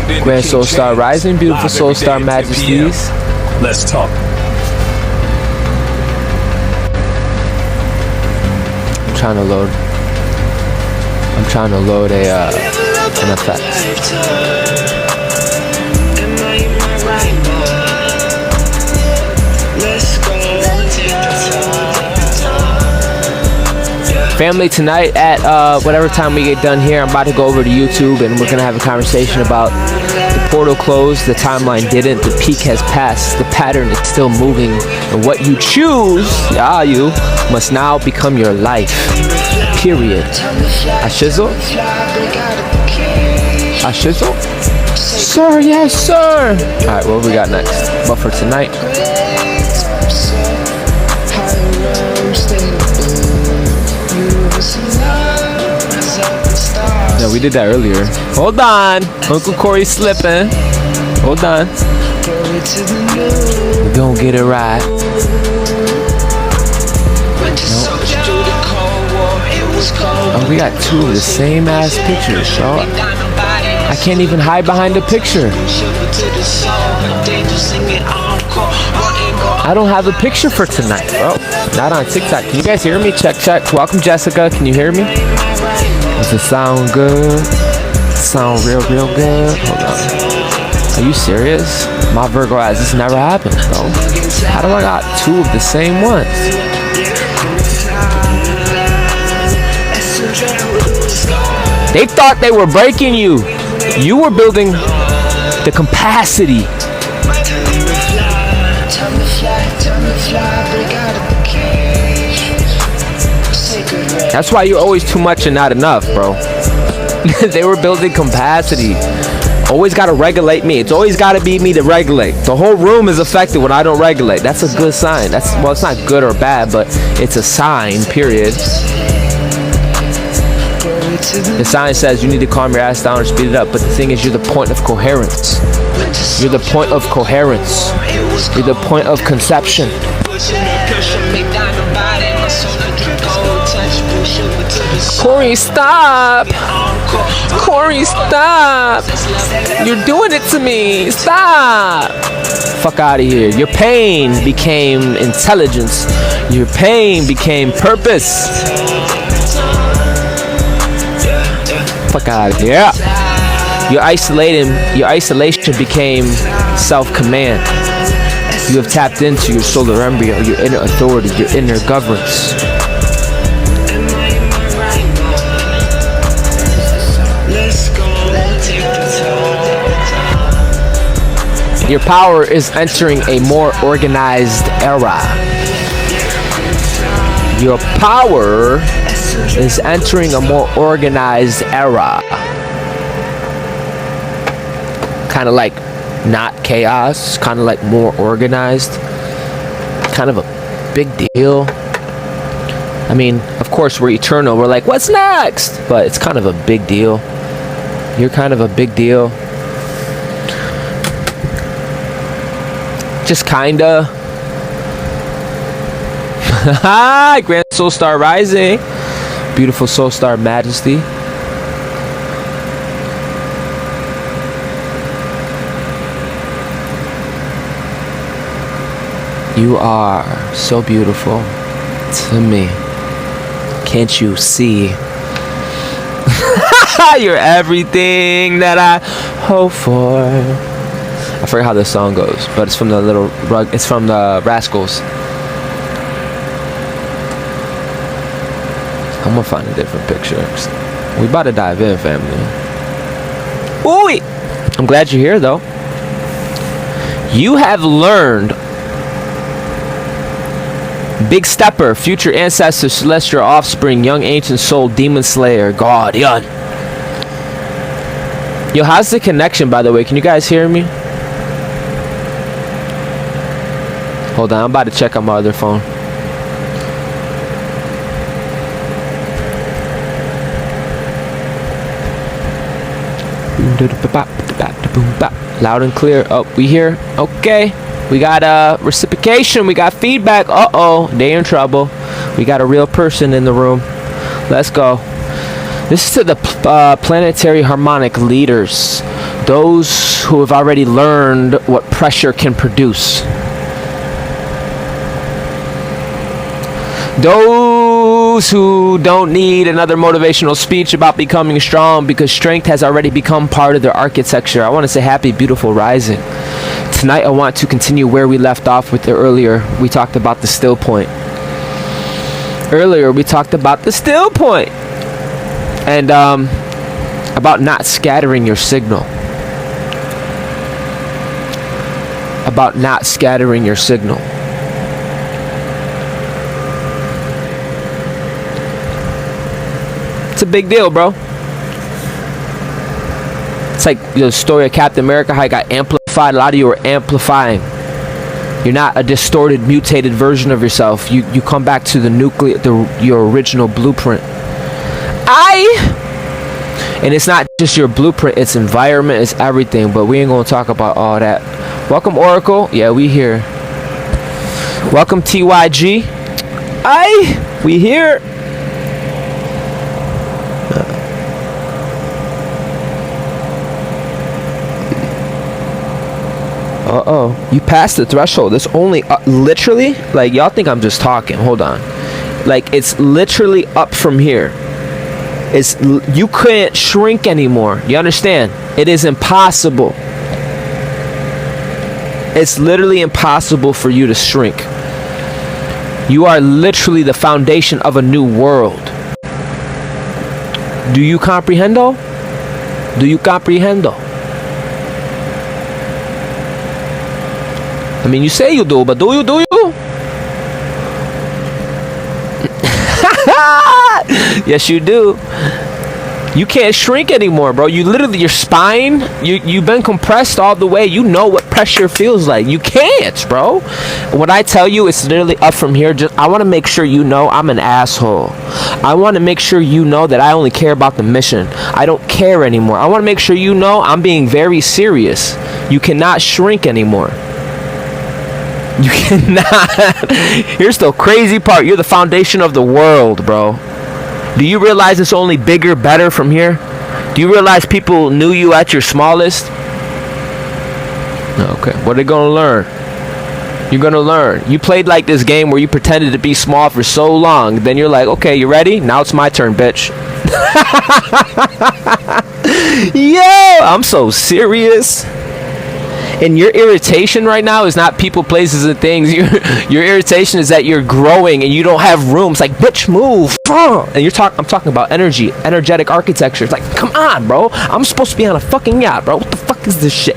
Grand Soul Star Rising, beautiful Soul Star Majesties. Let's talk. I'm trying to load an effect. Family, tonight at whatever time we get done here, I'm about to go over to YouTube and we're going to have a conversation about the portal closed, the timeline didn't, the peak has passed, the pattern is still moving, and what you choose, you must now become your life. Period. A shizzle? A shizzle? Sir, yes, sir. Alright, what we got next? But for tonight, no, we did that earlier. Hold on. Uncle Corey's slipping. Hold on. We're gonna get it right. Oh, we got two of the same ass pictures, bro. I can't even hide behind the picture. I don't have a picture for tonight, bro. Not on TikTok. Can you guys hear me? Check, check. Welcome, Jessica. Can you hear me? Does it sound good? Sound real good? Hold on. Are you serious? My Virgo eyes, this never happened, bro. How do I got two of the same ones? They thought they were breaking you. You were building the capacity. That's why you're always too much and not enough, bro. They were building capacity. Always got to regulate me. It's always got to be me to regulate. The whole room is affected when I don't regulate. That's a good sign. Well, it's not good or bad, but it's a sign, period. The sign says you need to calm your ass down or speed it up, but the thing is, you're the point of coherence. You're the point of coherence. You're the point of conception. Corey, stop! Corey, stop! You're doing it to me! Stop! Fuck out of here. Your pain became intelligence. Your pain became purpose. Fuck out of here. Your isolation became self-command. You have tapped into your solar embryo, your inner authority, your inner governance. Your power is entering a more organized era. Your power is entering a more organized era. Kind of like not chaos, kind of like more organized. Kind of a big deal. I mean, of course, we're eternal. We're like, what's next? But it's kind of a big deal. You're kind of a big deal. Just kinda. Hi, Grand Soul Star Rising. Beautiful Soul Star Majesty. You are so beautiful to me. Can't you see? You're everything that I hope for. I forget how this song goes, but it's from the it's from the Rascals. I'm gonna find a different picture. We about to dive in, family. Ooh, I'm glad you're here, though. You have learned. Big Stepper, future ancestor, celestial offspring, young ancient soul, demon slayer, guardian. Yo, how's the connection, by the way? Can you guys hear me? Hold on, I'm about to check on my other phone. Loud and clear. Oh, we here? Okay. We got reciprocation. We got feedback. Uh-oh. They in trouble. We got a real person in the room. Let's go. This is to the planetary harmonic leaders. Those who have already learned what pressure can produce. Those who don't need another motivational speech about becoming strong because strength has already become part of their architecture. I want to say happy, beautiful rising. Tonight I want to continue where we left off with earlier. We talked about the still point. Earlier we talked about the still point. And about not scattering your signal. About not scattering your signal. It's a big deal, bro. It's like the story of Captain America, how he got amplified. A lot of you are amplifying. You're not a distorted, mutated version of yourself. You come back to the nuclear, your original blueprint. And it's not just your blueprint, it's environment, it's everything. But we ain't gonna talk about all that. Welcome, Oracle. Yeah, we here. Welcome, TYG. We here. You passed the threshold. It's only literally, like, y'all think I'm just talking. Hold on. Like, it's literally up from here. You can't shrink anymore. You understand? It is impossible. It's literally impossible for you to shrink. You are literally the foundation of a new world. Do you comprehendo? Do you comprehendo? I mean, you say you do, but do you? Yes, you do. You can't shrink anymore, bro. You literally, your spine, you've been compressed all the way. You know what pressure feels like. You can't, bro. When I tell you it's literally up from here, I want to make sure you know I'm an asshole. I want to make sure you know that I only care about the mission. I don't care anymore. I want to make sure you know I'm being very serious. You cannot shrink anymore. You cannot. Here's the crazy part. You're the foundation of the world, bro. Do you realize it's only bigger, better from here? Do you realize people knew you at your smallest? Okay, what are they gonna learn? You're gonna learn. You played like this game where you pretended to be small for so long. Then you're like, okay, you ready? Now it's my turn, bitch. Yo, I'm so serious. And your irritation right now is not people, places, and things. Your irritation is that you're growing and you don't have room. It's like, bitch, move. And I'm talking about energy, energetic architecture. It's like, come on, bro. I'm supposed to be on a fucking yacht, bro. What the fuck is this shit?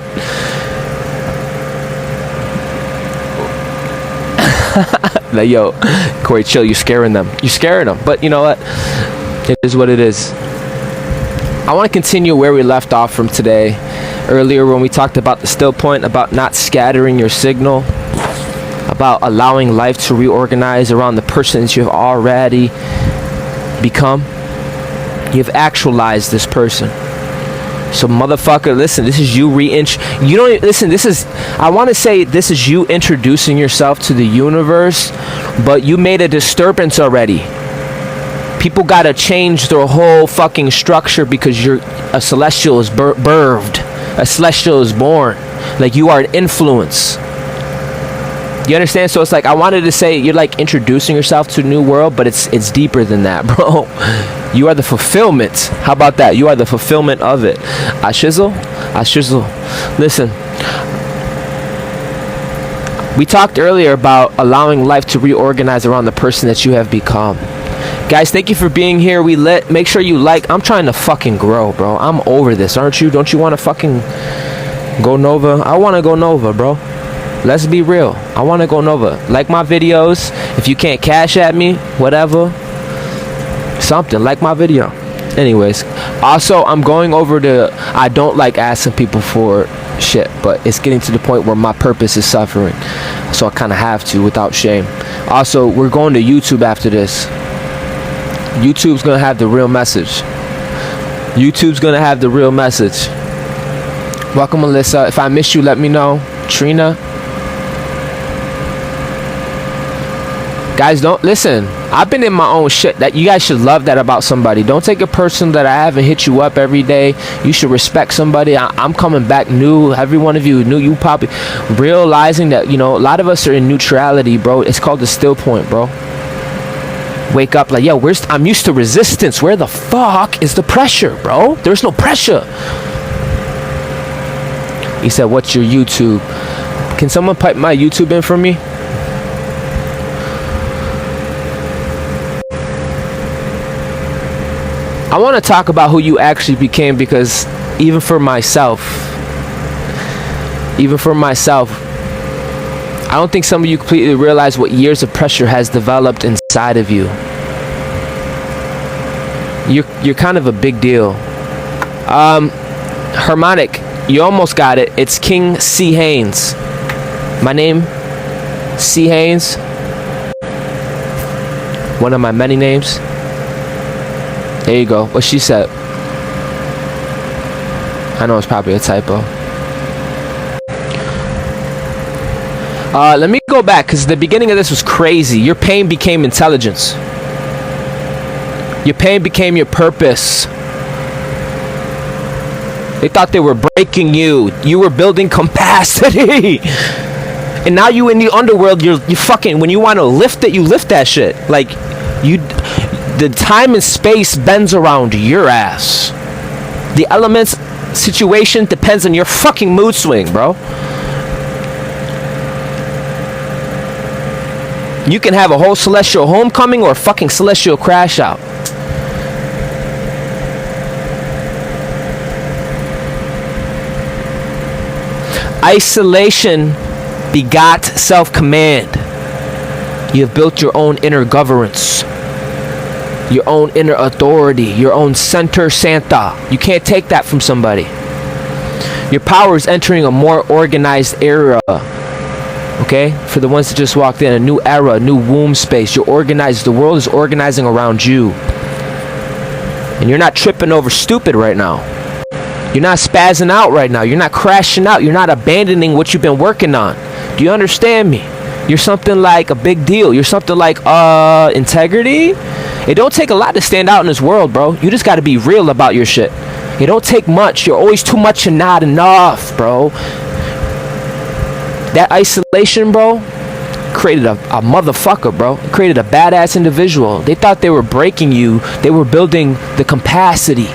Like, yo, Corey, chill. You're scaring them. You're scaring them. But you know what? It is what it is. I want to continue where we left off from today. Earlier when we talked about the still point, about not scattering your signal, about allowing life to reorganize around the persons you have already become. You've actualized this person. So motherfucker, listen, this is you you don't listen, I want to say this is you introducing yourself to the universe, but you made a disturbance already. People gotta change their whole fucking structure because a celestial is birthed. A celestial is born. Like, you are an influence. You understand? So it's like, I wanted to say you're like introducing yourself to a new world, but it's deeper than that, bro. You are the fulfillment. How about that? You are the fulfillment of it. I shizzle. Listen, we talked earlier about allowing life to reorganize around the person that you have become. Guys, thank you for being here. Make sure you like. I'm trying to fucking grow, bro. I'm over this, aren't you? Don't you want to fucking go Nova? I want to go Nova, bro. Let's be real. I want to go Nova. Like my videos. If you can't cash at me, whatever. Something. Like my video. Anyways. Also, I'm going over to... I don't like asking people for shit, but it's getting to the point where my purpose is suffering. So I kind of have to without shame. Also, we're going to YouTube after this. YouTube's gonna have the real message. YouTube's gonna have the real message. Welcome, Melissa. If I missed you, let me know. Trina. Guys, don't listen. I've been in my own shit. That you guys should love that about somebody. Don't take it personal that I haven't hit you up every day. You should respect somebody. I'm coming back new. Every one of you new. You probably realizing that, you know, a lot of us are in neutrality, bro. It's called the still point, bro. Wake up like, yo, I'm used to resistance. Where the fuck is the pressure, bro? There's no pressure. He said, what's your YouTube? Can someone pipe my YouTube in for me? I want to talk about who you actually became, because even for myself, I don't think some of you completely realize what years of pressure has developed inside of you. You're kind of a big deal. Harmonic, you almost got it. It's King C. Haynes. My name, C. Haynes. One of my many names. There you go. What she said. I know it's probably a typo. Let me go back, because the beginning of this was crazy. Your pain became intelligence. Your pain became your purpose. They thought they were breaking you. You were building capacity. And now you in the underworld, you fucking, when you want to lift it, you lift that shit. Like, the time and space bends around your ass. The elements, situation depends on your fucking mood swing, bro. You can have a whole celestial homecoming or a fucking celestial crash out. Isolation begot self-command. You have built your own inner governance, your own inner authority, your own center Santa. You can't take that from somebody. Your power is entering a more organized era. Okay? For the ones that just walked in, a new era, a new womb space. You're organized. The world is organizing around you. And you're not tripping over stupid right now. You're not spazzing out right now. You're not crashing out. You're not abandoning what you've been working on. Do you understand me? You're something like a big deal. You're something like integrity. It don't take a lot to stand out in this world, bro. You just got to be real about your shit. It don't take much. You're always too much and not enough, bro. That isolation, bro, created a motherfucker, bro. It created a badass individual. They thought they were breaking you. They were building the capacity.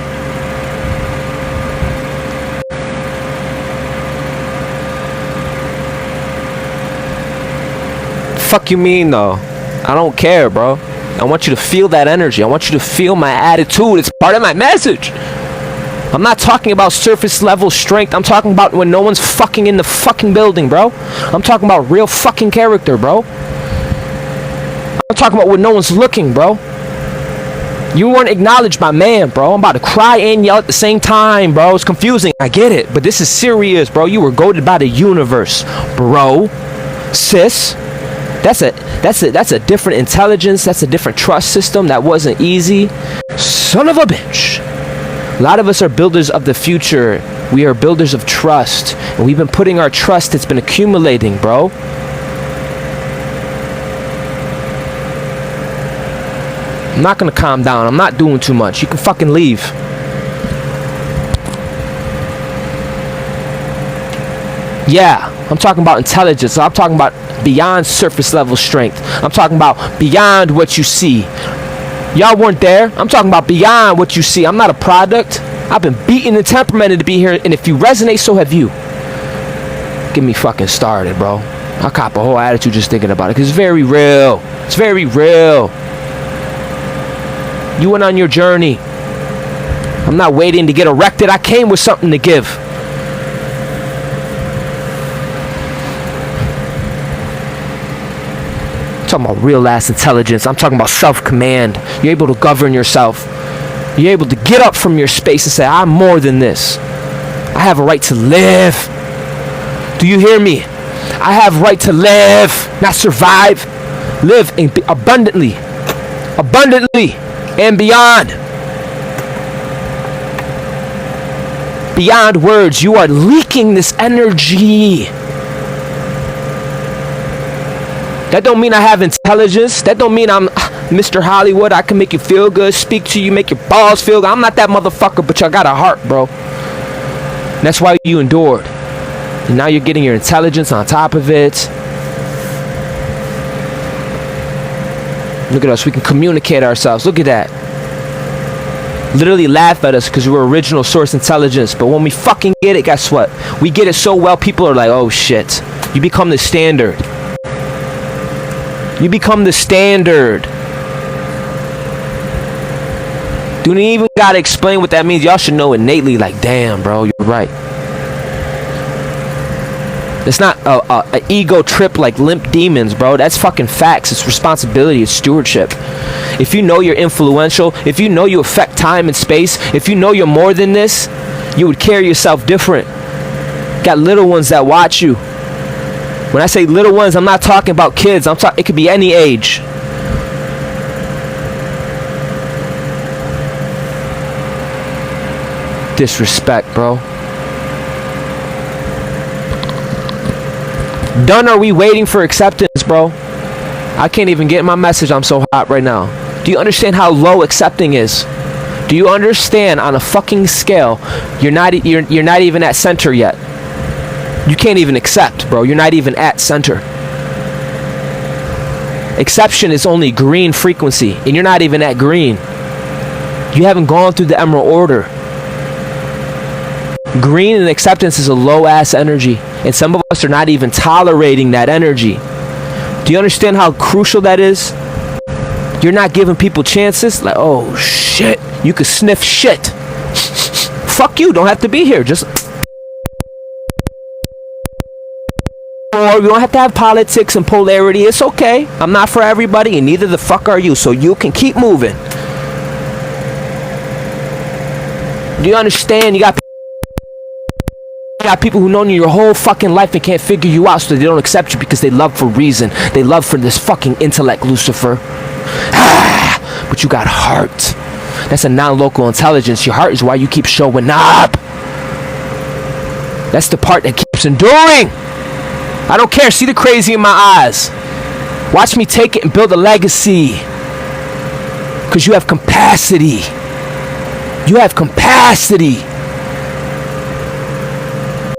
Fuck you mean, though? I don't care, bro. I want you to feel that energy. I want you to feel my attitude. It's part of my message. I'm not talking about surface level strength. I'm talking about when no one's fucking in the fucking building, bro. I'm talking about real fucking character, bro. I'm talking about when no one's looking, bro. You weren't acknowledged by man, bro. I'm about to cry and yell at the same time, bro. It's confusing. I get it. But this is serious, bro. You were goaded by the universe, bro. Sis. That's a different intelligence. That's a different trust system. That wasn't easy. Son of a bitch. A lot of us are builders of the future. We are builders of trust. And we've been putting our trust, it's been accumulating, bro. I'm not gonna calm down. I'm not doing too much. You can fucking leave. Yeah, I'm talking about intelligence. I'm talking about beyond surface level strength. I'm talking about beyond what you see. Y'all weren't there. I'm talking about beyond what you see. I'm not a product. I've been beaten and temperamented to be here, and if you resonate, so have you. Get me fucking started, bro. I'll cop a whole attitude just thinking about it, because it's very real. It's very real. You went on your journey. I'm not waiting to get erected. I came with something to give. I'm talking about real ass intelligence. I'm talking about self-command. You're able to govern yourself. You're able to get up from your space and say, I'm more than this. I have a right to live. Do you hear me? I have right to live, not survive. Live abundantly. Abundantly and beyond. Beyond words, you are leaking this energy. That don't mean I have intelligence. That don't mean I'm Mr. Hollywood. I can make you feel good, speak to you, make your balls feel good. I'm not that motherfucker, but y'all got a heart, bro. That's why you endured. And now you're getting your intelligence on top of it. Look at us. We can communicate ourselves. Look at that. Literally laugh at us because we're original source intelligence. But when we fucking get it, guess what? We get it so well, people are like, oh shit. You become the standard. You become the standard. Don't even gotta explain what that means. Y'all should know innately, like, damn, bro, you're right. It's not a ego trip like limp demons, bro. That's fucking facts. It's responsibility. It's stewardship. If you know you're influential, if you know you affect time and space, if you know you're more than this, you would carry yourself different. Got little ones that watch you. When I say little ones, I'm not talking about kids. I'm talking, it could be any age. Disrespect, bro. Done. Are we waiting for acceptance, bro? I can't even get my message. I'm so hot right now. Do you understand how low accepting is? Do you understand on a fucking scale? You're not even at center yet. You can't even accept, bro. You're not even at center. Exception is only green frequency, and you're not even at green. You haven't gone through the emerald order. Green and acceptance is a low ass energy, and some of us are not even tolerating that energy. Do you understand how crucial that is? You're not giving people chances. Like, oh shit, you could sniff shit. Fuck you, don't have to be here. Just, or we don't have to have politics and polarity. It's okay. I'm not for everybody, and neither the fuck are you. So you can keep moving. Do you understand? You got people who known you your whole fucking life and can't figure you out, so they don't accept you because they love for reason. They love for this fucking intellect, Lucifer. But you got heart. That's a non-local intelligence. Your heart is why you keep showing up. That's the part that keeps enduring. I don't care. See the crazy in my eyes. Watch me take it and build a legacy. Because you have capacity. You have capacity.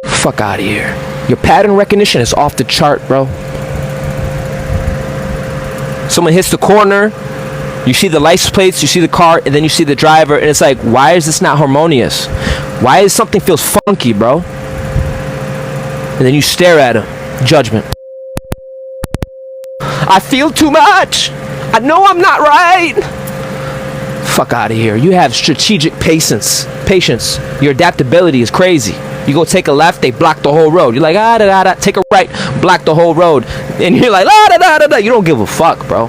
Fuck out of here. Your pattern recognition is off the chart, bro. Someone hits the corner, you see the license plates, you see the car, and then you see the driver, and it's like, why is this not harmonious? Why is something feels funky, bro? And then you stare at him. Judgment. I feel too much. I know I'm not right. Fuck out of here. You have strategic patience. Your adaptability is crazy. You go take a left, they block the whole road. You're like, ah, da, da, da. Take a right, block the whole road. And you're like, ah, da, da, da, da. You don't give a fuck, bro.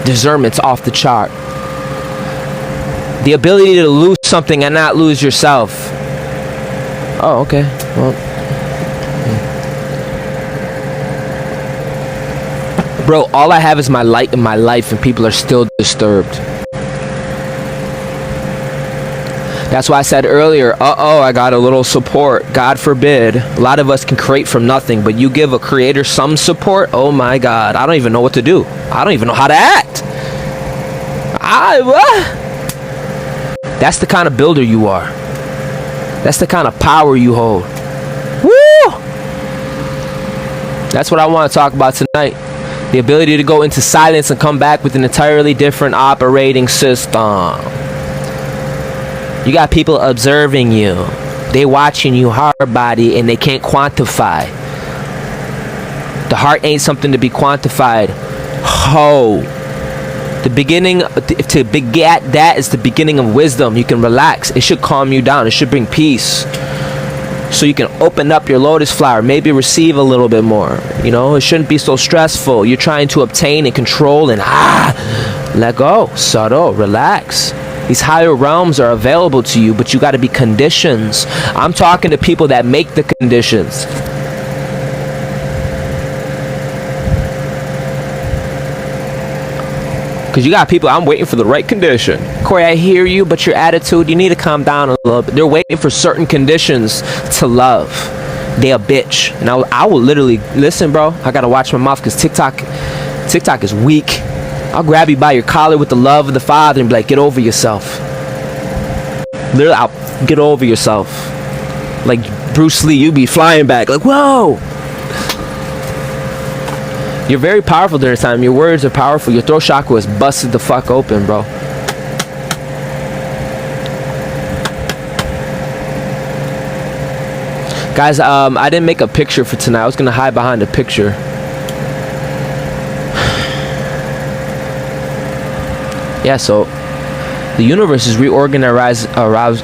Discernment's off the chart. The ability to lose something and not lose yourself. Oh, okay. Well. Bro, all I have is my light in my life, and people are still disturbed. That's why I said earlier, I got a little support. God forbid. A lot of us can create from nothing, but you give a creator some support, oh my God, I don't even know what to do. I don't even know how to act. That's the kind of builder you are. That's the kind of power you hold. Woo! That's what I want to talk about tonight. The ability to go into silence and come back with an entirely different operating system. You got people observing you. They watching you hard body and they can't quantify. The heart ain't something to be quantified. The beginning, to beget that is the beginning of wisdom. You can relax. It should calm you down. It should bring peace. So you can open up your lotus flower. Maybe receive a little bit more. You know, it shouldn't be so stressful. You're trying to obtain and control and let go. Subtle. Relax. These higher realms are available to you, but you got to be conditions. I'm talking to people that make the conditions. Because you got people, I'm waiting for the right condition. Corey, I hear you, but your attitude, you need to calm down a little bit. They're waiting for certain conditions to love. They a bitch. And I will literally, listen, bro, I gotta watch my mouth because TikTok is weak. I'll grab you by your collar with the love of the Father and be like, get over yourself. Literally, I'll get over yourself. Like Bruce Lee, you be flying back like, whoa. You're very powerful during this time. Your words are powerful. Your throat chakra is busted the fuck open, bro. Guys, I didn't make a picture for tonight. I was gonna hide behind a picture. Yeah, so the universe is reorganized around.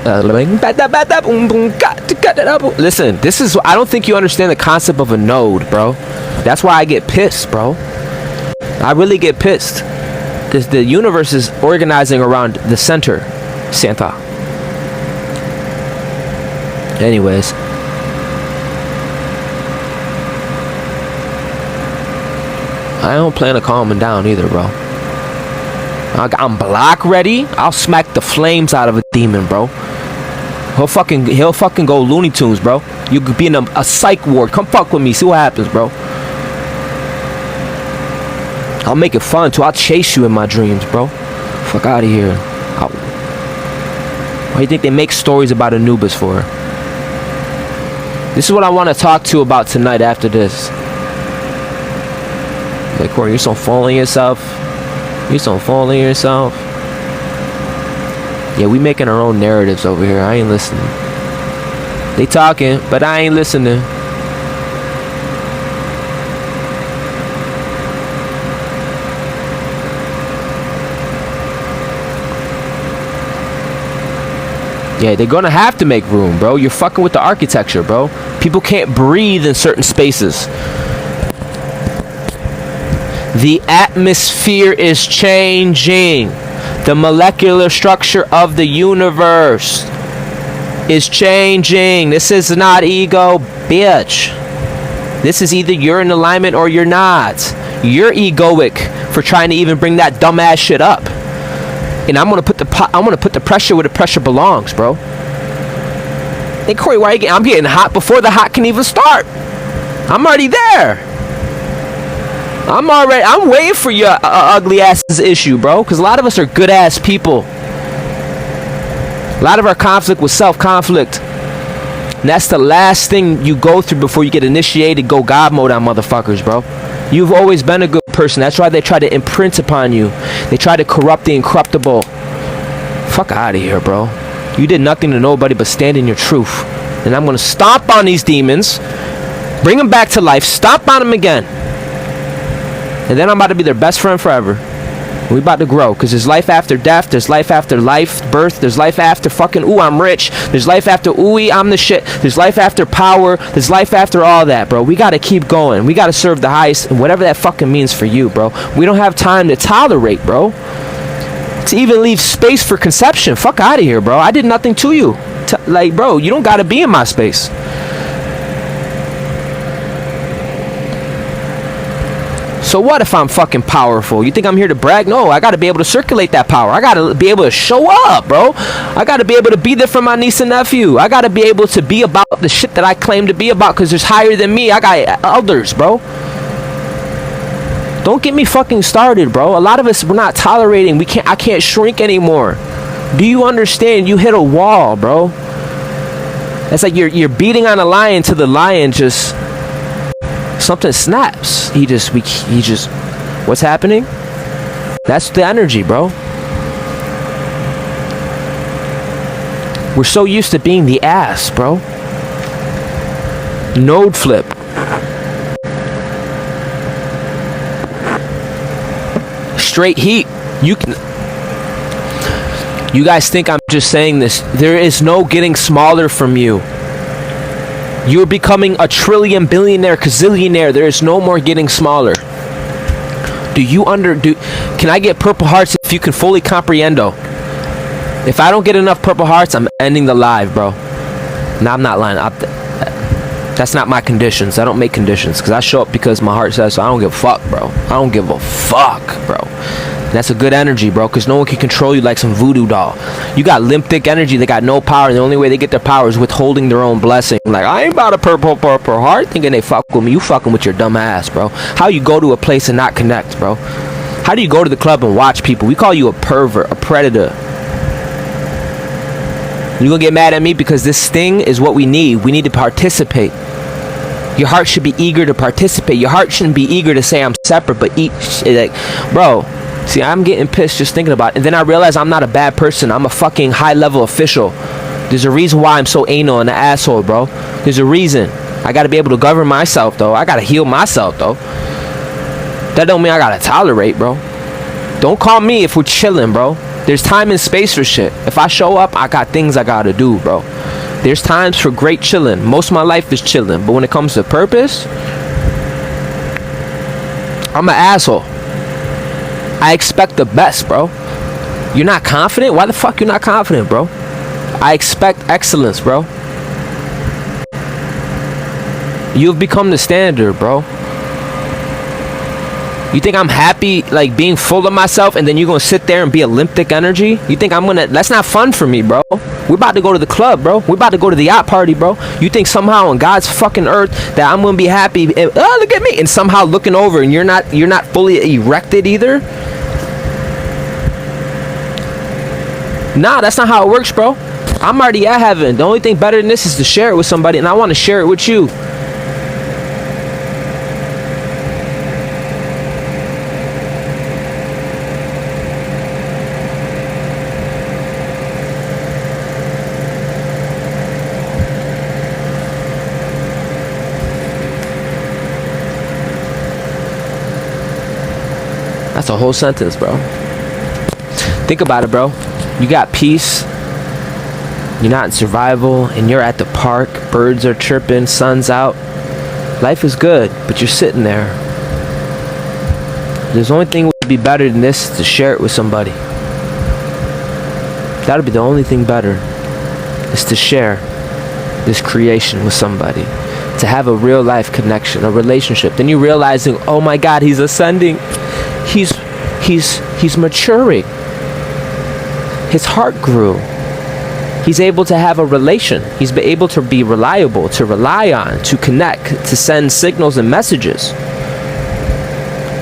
Listen, this is. I don't think you understand the concept of a node, bro. That's why I get pissed, bro. I really get pissed. The universe is organizing around the center, Santa. Anyways. I don't plan on calming down either, bro. I'm block ready. I'll smack the flames out of a demon, bro. He'll fucking go Looney Tunes, bro. You could be in a psych ward. Come fuck with me. See what happens, bro. I'll make it fun too. I'll chase you in my dreams, bro. Fuck out of here. Why do you think they make stories about Anubis for? This is what I want to talk to you about tonight after this. Like, Corey, you're so full of yourself. You're so full of yourself. Yeah, we making our own narratives over here. I ain't listening. They talking, but I ain't listening. Yeah, they're gonna have to make room, bro. You're fucking with the architecture, bro. People can't breathe in certain spaces. The atmosphere is changing. The molecular structure of the universe is changing. This is not ego, bitch. This is either you're in alignment or you're not. You're egoic for trying to even bring that dumbass shit up. And I'm gonna put the pressure where the pressure belongs, bro. Hey Corey, why are you getting? I'm getting hot before the hot can even start. I'm already there. I'm waiting for your ugly ass's issue, bro. Because a lot of us are good ass people. A lot of our conflict was self-conflict. And that's the last thing you go through before you get initiated, go God mode on motherfuckers, bro. You've always been a good person. That's why they try to imprint upon you. They try to corrupt the incorruptible. Fuck out of here, bro. You did nothing to nobody but stand in your truth. And I'm going to stomp on these demons, bring them back to life, stomp on them again. And then I'm about to be their best friend forever. We about to grow. Because there's life after death. There's life after life, birth. There's life after fucking, ooh, I'm rich. There's life after, ooh, I'm the shit. There's life after power. There's life after all that, bro. We got to keep going. We got to serve the highest. And whatever that fucking means for you, bro. We don't have time to tolerate, bro. To even leave space for conception. Fuck out of here, bro. I did nothing to you. Like, bro, you don't got to be in my space. So what if I'm fucking powerful? You think I'm here to brag? No, I gotta be able to circulate that power. I gotta be able to show up, bro. I gotta be able to be there for my niece and nephew. I gotta be able to be about the shit that I claim to be about because there's higher than me. I got others, bro. Don't get me fucking started, bro. A lot of us, we're not tolerating. I can't shrink anymore. Do you understand? You hit a wall, bro. It's like you're beating on a lion till the lion just... something snaps. He just what's happening? That's the energy, bro. We're so used to being the ass, bro. Node flip. Straight heat. You guys think I'm just saying this. There is no getting smaller from you. You're becoming a trillion, billionaire, gazillionaire. There is no more getting smaller. Can I get purple hearts if you can fully comprehendo? If I don't get enough purple hearts, I'm ending the live, bro. No, I'm not lying. That's not my conditions. I don't make conditions because I show up because my heart says so. I don't give a fuck, bro. I don't give a fuck, bro. That's a good energy, bro, because no one can control you like some voodoo doll. You got limp thick energy. They got no power, and the only way they get their power is withholding their own blessing. Like, I ain't about a purple heart thinking they fuck with me. You fucking with your dumb ass, bro. How you go to a place and not connect, bro? How do you go to the club and watch people? We call you a pervert, a predator. You gonna get mad at me because this thing is what we need. We need to participate. Your heart should be eager to participate. Your heart shouldn't be eager to say I'm separate, but eat like, bro. See, I'm getting pissed just thinking about it. And then I realize I'm not a bad person. I'm a fucking high-level official. There's a reason why I'm so anal and an asshole, bro. There's a reason. I gotta be able to govern myself, though. I gotta heal myself, though. That don't mean I gotta tolerate, bro. Don't call me if we're chilling, bro. There's time and space for shit. If I show up, I got things I gotta do, bro. There's times for great chilling. Most of my life is chilling. But when it comes to purpose, I'm an asshole. I expect the best, bro. You're not confident? Why the fuck you not confident, bro? I expect excellence, bro. You've become the standard, bro. You think I'm happy, like, being full of myself, and then you're gonna sit there and be a limp thick energy? You think I'm gonna... That's not fun for me, bro. We're about to go to the club, bro. We're about to go to the yacht party, bro. You think somehow on God's fucking earth that I'm gonna be happy and, oh, look at me, and somehow looking over and you're not fully erected either? Nah, that's not how it works, bro. I'm already at heaven. The only thing better than this is to share it with somebody, and I want to share it with you. That's a whole sentence, bro. Think about it, bro. You got peace. You're not in survival, and you're at the park. Birds are chirping, sun's out. Life is good, but you're sitting there. There's only thing would be better than this, to share it with somebody. That'll be the only thing better, is to share this creation with somebody, to have a real life connection, a relationship. Then you realizing, oh my God, he's ascending. He's maturing. His heart grew. He's able to have a relation. He's been able to be reliable, to rely on, to connect, to send signals and messages.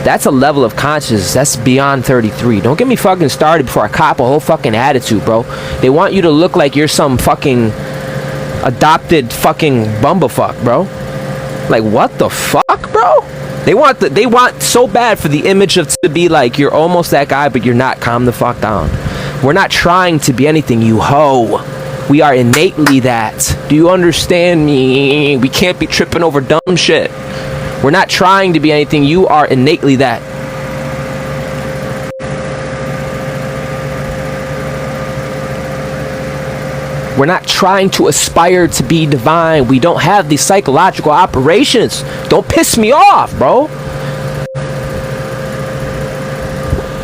That's a level of consciousness that's beyond 33. Don't get me fucking started before I cop a whole fucking attitude, bro. They want you to look like you're some fucking adopted fucking bumblefuck, bro. Like, what the fuck, bro? They want so bad for the image of to be like you're almost that guy, but you're not. Calm the fuck down. We're not trying to be anything, you hoe. We are innately that. Do you understand me? We can't be tripping over dumb shit. We're not trying to be anything. You are innately that. We're not trying to aspire to be divine. We don't have these psychological operations. Don't piss me off, bro.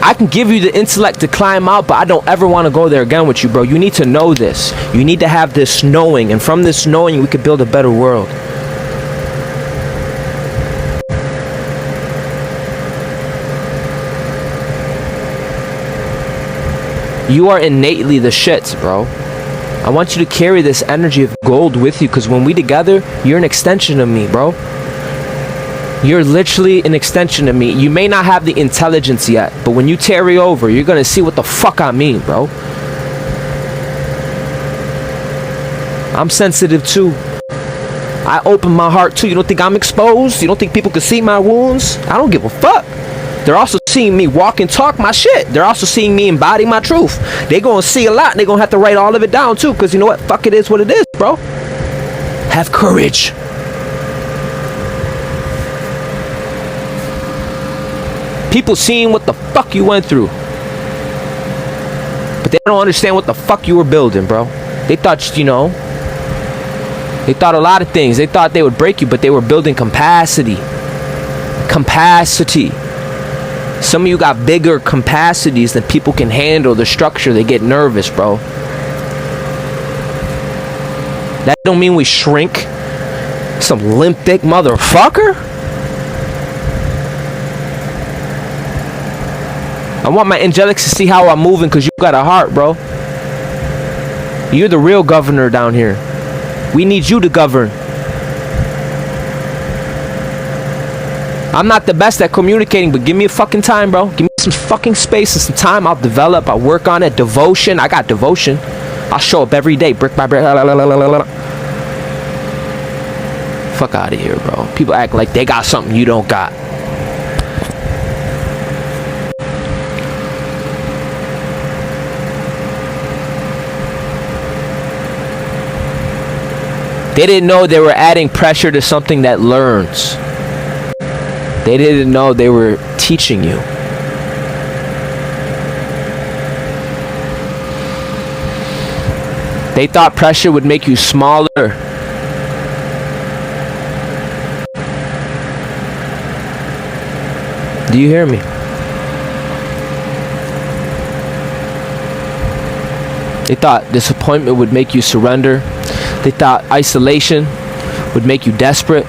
I can give you the intellect to climb out, but I don't ever want to go there again with you, bro. You need to know this. You need to have this knowing, and from this knowing, we could build a better world. You are innately the shit, bro. I want you to carry this energy of gold with you, because when we together, you're an extension of me, bro. You're literally an extension of me. You may not have the intelligence yet, but when you tarry over, you're gonna see what the fuck I mean, bro. I'm sensitive too. I open my heart too. You don't think I'm exposed? You don't think people can see my wounds? I don't give a fuck. They're also seeing me walk and talk my shit. They're also seeing me embody my truth. They're gonna see a lot, and they're gonna have to write all of it down too, because you know what? Fuck, it is what it is, bro. Have courage. People seeing what the fuck you went through, but they don't understand what the fuck you were building, bro. They thought, you know, they thought a lot of things. They thought they would break you, but they were building capacity. Capacity. Some of you got bigger capacities than people can handle the structure. They get nervous, bro. That don't mean we shrink. Some limp thick motherfucker. I want my angelics to see how I'm moving because you got a heart, bro. You're the real governor down here. We need you to govern. I'm not the best at communicating, but give me a fucking time, bro. Give me some fucking space and some time. I'll develop. I'll work on it. Devotion. I got devotion. I'll show up every day, brick by brick. Fuck out of here, bro. People act like they got something you don't got. They didn't know they were adding pressure to something that learns. They didn't know they were teaching you. They thought pressure would make you smaller. Do you hear me? They thought disappointment would make you surrender. They thought isolation would make you desperate.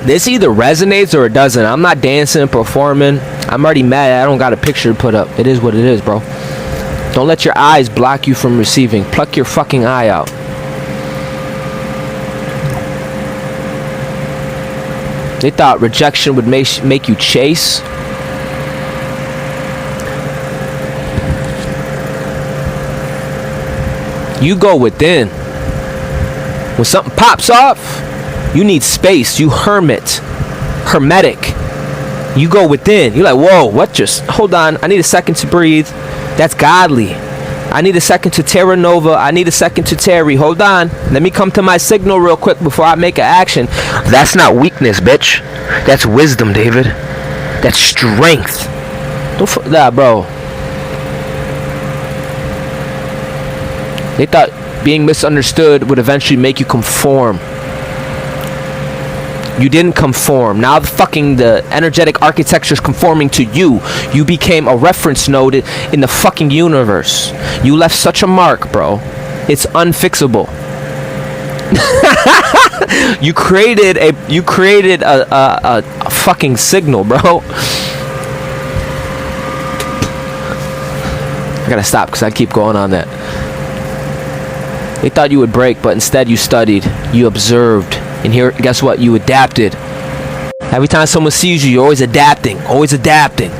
This either resonates or it doesn't. I'm not dancing, performing. I'm already mad. I don't got a picture to put up. It is what it is, bro. Don't let your eyes block you from receiving. Pluck your fucking eye out. They thought rejection would make you chase. You go within. When something pops off, you need space. You hermetic. You go within. You're like, whoa, what just? Hold on. I need a second to breathe. That's godly. I need a second to Terra Nova. I need a second to Terry. Hold on. Let me come to my signal real quick before I make an action. That's not weakness, bitch. That's wisdom, David. That's strength. Don't fuck that, bro. They thought being misunderstood would eventually make you conform. You didn't conform. Now the energetic architecture is conforming to you. You became a reference node in the fucking universe. You left such a mark, bro. It's unfixable. You created a fucking signal, bro. I gotta stop because I keep going on that. They thought you would break, but instead you studied. You observed. And here, guess what? You adapted. Every time someone sees you, you're always adapting. Always adapting.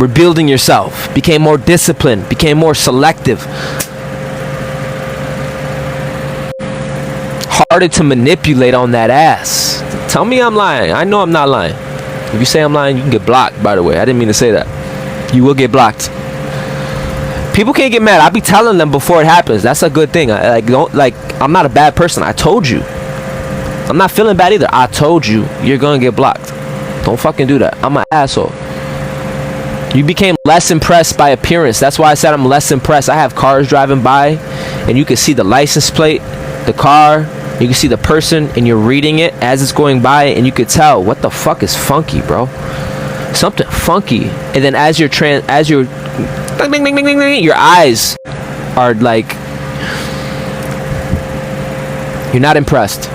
Rebuilding yourself. Became more disciplined. Became more selective. Harder to manipulate on that ass. Tell me I'm lying. I know I'm not lying. If you say I'm lying, you can get blocked, by the way. I didn't mean to say that. You will get blocked. People can't get mad. I be telling them before it happens. That's a good thing. I'm not a bad person. I told you. I'm not feeling bad either. I told you you're gonna get blocked. Don't fucking do that. I'm an asshole. You became less impressed by appearance. That's why I said I'm less impressed. I have cars driving by and you can see the license plate, the car, you can see the person, and you're reading it as it's going by, and you could tell what the fuck is funky, bro. Something funky. And then as your eyes are like, you're not impressed.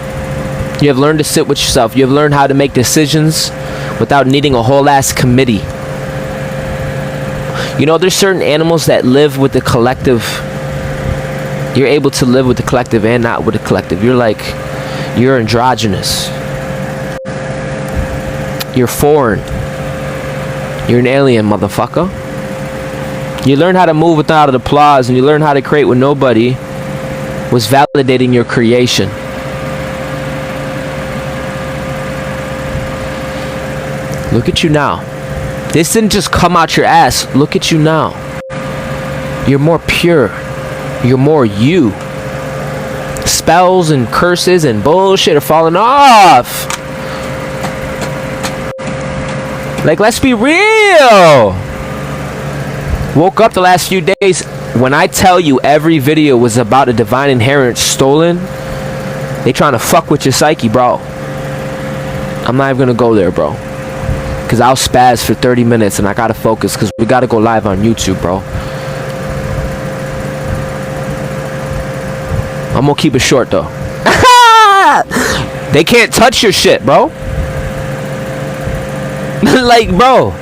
You have learned to sit with yourself. You have learned how to make decisions without needing a whole ass committee. You know, there's certain animals that live with the collective. You're able to live with the collective and not with the collective. You're androgynous. You're foreign. You're an alien, motherfucker. You learn how to move without applause, and you learn how to create when nobody was validating your creation. Look at you now. This didn't just come out your ass. Look at you now. You're more pure. You're more you. Spells and curses and bullshit are falling off. Like, let's be real. Woke up the last few days. When I tell you every video was about a divine inheritance stolen, they trying to fuck with your psyche, bro. I'm not even gonna go there, bro. because I'll spaz for 30 minutes and I gotta focus because we gotta go live on YouTube, bro. I'm gonna keep it short though. They can't touch your shit, bro. Like, bro,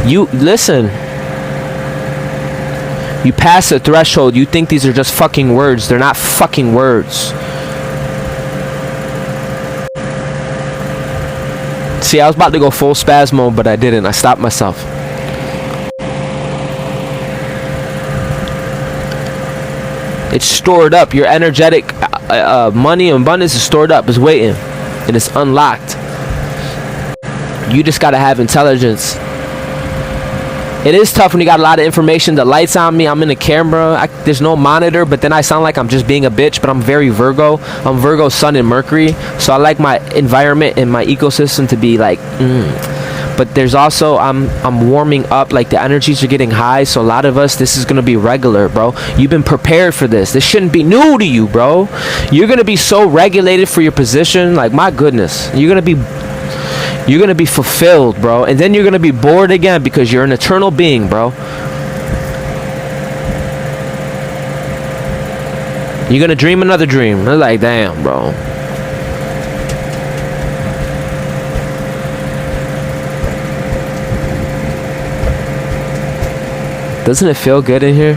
you listen. You pass a threshold, you think these are just fucking words. They're not fucking words. See, I was about to go full spaz mode, but I didn't. I stopped myself. It's stored up. Your energetic money and abundance is stored up. It's waiting. And it's unlocked. You just gotta have intelligence. It is tough when you got a lot of information. The lights on me. I'm in the camera. There's no monitor, but then I sound like I'm just being a bitch. But I'm very Virgo. I'm Virgo, Sun, and Mercury. So I like my environment and my ecosystem to be like. But there's also I'm warming up. Like the energies are getting high. So a lot of us, this is gonna be regular, bro. You've been prepared for this. This shouldn't be new to you, bro. You're gonna be so regulated for your position. Like my goodness, you're gonna be fulfilled, bro. And then you're gonna be bored again because you're an eternal being, bro. You're gonna dream another dream. They're like, damn, bro. Doesn't it feel good in here?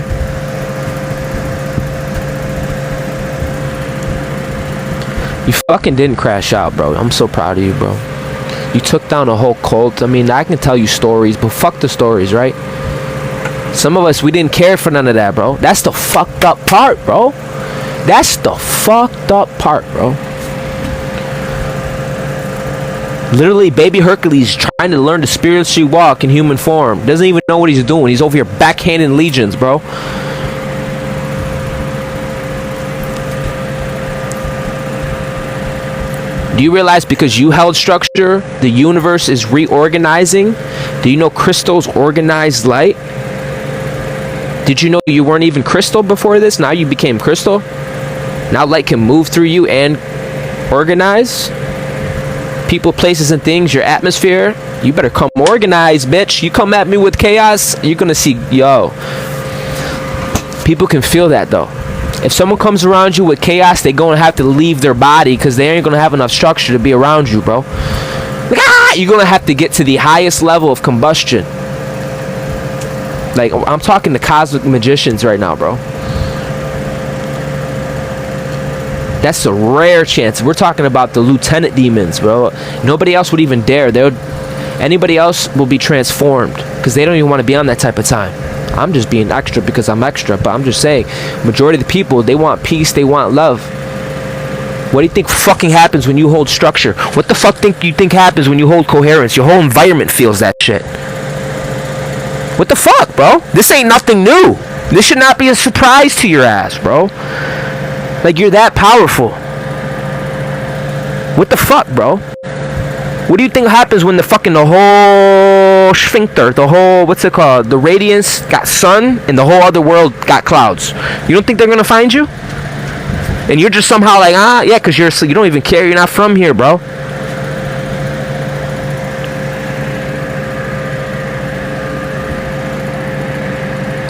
You fucking didn't crash out, bro. I'm so proud of you, bro. You took down a whole cult. I mean, I can tell you stories, but fuck the stories, right? Some of us, we didn't care for none of that, bro. That's the fucked up part, bro. That's the fucked up part, bro. Literally, baby Hercules trying to learn to spiritually walk in human form. Doesn't even know what he's doing. He's over here backhanding legions, bro. Do you realize because you held structure, the universe is reorganizing? Do you know crystals organize light? Did you know you weren't even crystal before this? Now you became crystal? Now light can move through you and organize? People, places, and things, your atmosphere. You better come organized, bitch. You come at me with chaos, you're gonna see, yo. People can feel that though. If someone comes around you with chaos, they're gonna have to leave their body because they ain't gonna have enough structure to be around you, bro. Like, you're gonna have to get to the highest level of combustion. Like, I'm talking to cosmic magicians right now, bro. That's a rare chance. We're talking about the lieutenant demons, bro. Nobody else would even dare. Anybody else will be transformed because they don't even want to be on that type of time. I'm just being extra because I'm extra, but I'm just saying, majority of the people, they want peace, they want love. What do you think fucking happens when you hold structure? What the fuck you think happens when you hold coherence? Your whole environment feels that shit. What the fuck, bro? This ain't nothing new. This should not be a surprise to your ass, bro. Like, you're that powerful. What the fuck, bro? What do you think happens when the whole sphincter, the whole, what's it called? The radiance got sun and the whole other world got clouds. You don't think they're gonna find you? And you're just somehow like, yeah, because you don't even care. You're not from here, bro.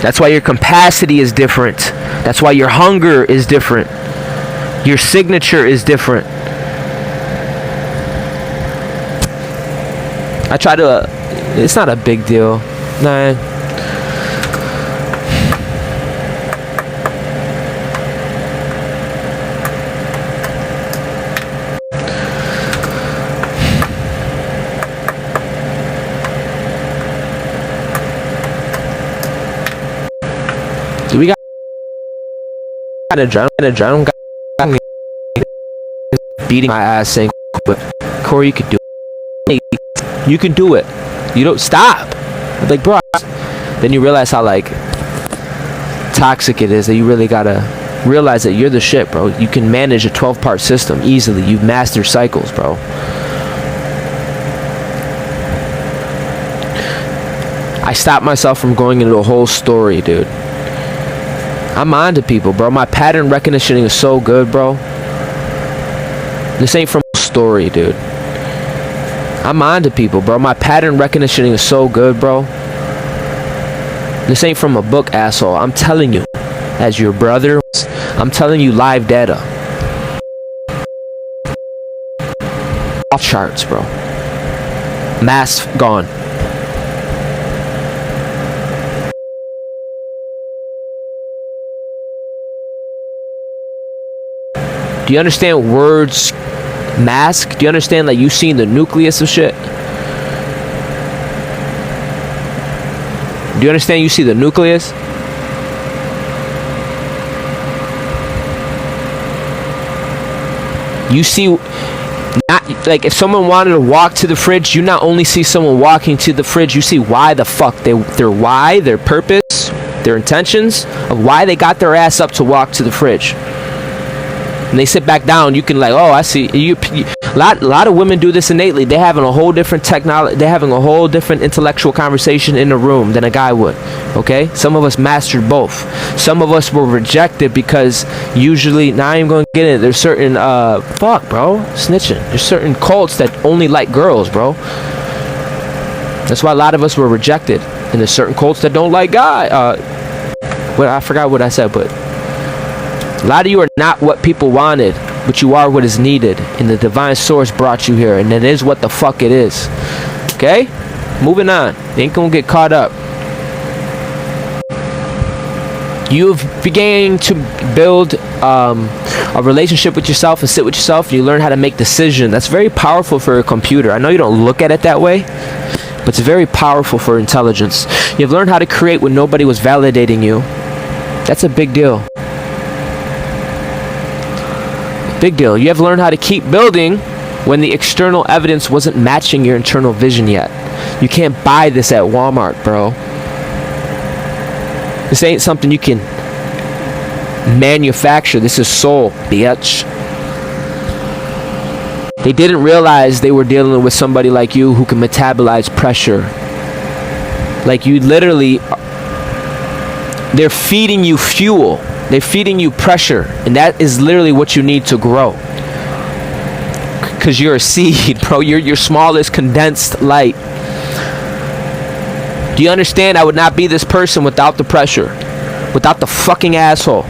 That's why your capacity is different. That's why your hunger is different. Your signature is different. I try to, it's not a big deal. Nah. Do we got adrenaline got me beating my ass saying, Corey, you could do it. You can do it. You don't stop. I'm like, bro. Then you realize how like toxic it is, that you really gotta realize that you're the shit, bro. You can manage a 12-part system easily. You've mastered cycles, bro. I stopped myself from going into a whole story, dude. I'm on to people, bro. My pattern recognition is so good, bro. This ain't from a story, dude. I'm on to people, bro. My pattern recognition is so good, bro. This ain't from a book, asshole. I'm telling you, as your brother, I'm telling you live data. Off charts, bro. Mask gone. Do you understand words mask? Do you understand that you've seen the nucleus of shit? Do you understand you see the nucleus? You see, not like if someone wanted to walk to the fridge, you not only see someone walking to the fridge, you see why the fuck their why, their purpose, their intentions of why they got their ass up to walk to the fridge. And they sit back down, you can like, oh, I see. A lot of women do this innately. They're having a whole different technology. They're having a whole different intellectual conversation in the room than a guy would. Okay? Some of us mastered both. Some of us were rejected because usually, now I'm going to get in. There's certain, fuck, bro, snitching. There's certain cults that only like girls, bro. That's why a lot of us were rejected. And there's certain cults that don't like guys. Well, I forgot what I said, but a lot of you are not what people wanted, but you are what is needed. And the divine source brought you here. And it is what the fuck it is. Okay? Moving on. You ain't gonna get caught up. You've began to build a relationship with yourself and sit with yourself. And you learn how to make decisions. That's very powerful for a computer. I know you don't look at it that way, but it's very powerful for intelligence. You've learned how to create when nobody was validating you. That's a big deal. Big deal. You have learned how to keep building when the external evidence wasn't matching your internal vision yet. You can't buy this at Walmart, bro. This ain't something you can manufacture. This is soul, bitch. They didn't realize they were dealing with somebody like you who can metabolize pressure. Like you literally, they're feeding you fuel. They're feeding you pressure, and that is literally what you need to grow. Because you're a seed, bro. You're your smallest condensed light. Do you understand? I would not be this person without the pressure, without the fucking asshole.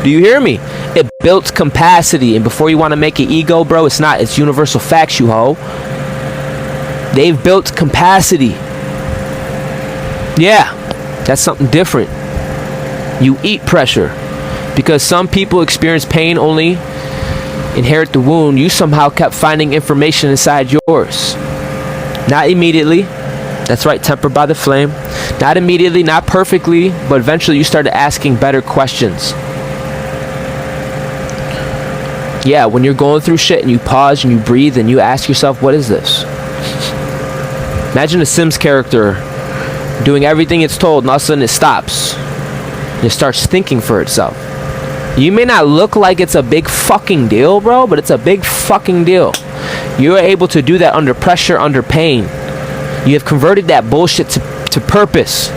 Do you hear me? It built capacity, and before you want to make it ego, bro, it's not. It's universal facts, you hoe. They've built capacity. Yeah, that's something different. You eat pressure. Because some people experience pain only, inherit the wound. You somehow kept finding information inside yours. Not immediately. That's right, tempered by the flame. Not immediately, not perfectly, but eventually you started asking better questions. Yeah, when you're going through shit and you pause and you breathe and you ask yourself, what is this? Imagine a Sims character doing everything it's told, and all of a sudden it stops. And it starts thinking for itself. You may not look like it's a big fucking deal, bro, but it's a big fucking deal. You're able to do that under pressure, under pain. You have converted that bullshit to purpose.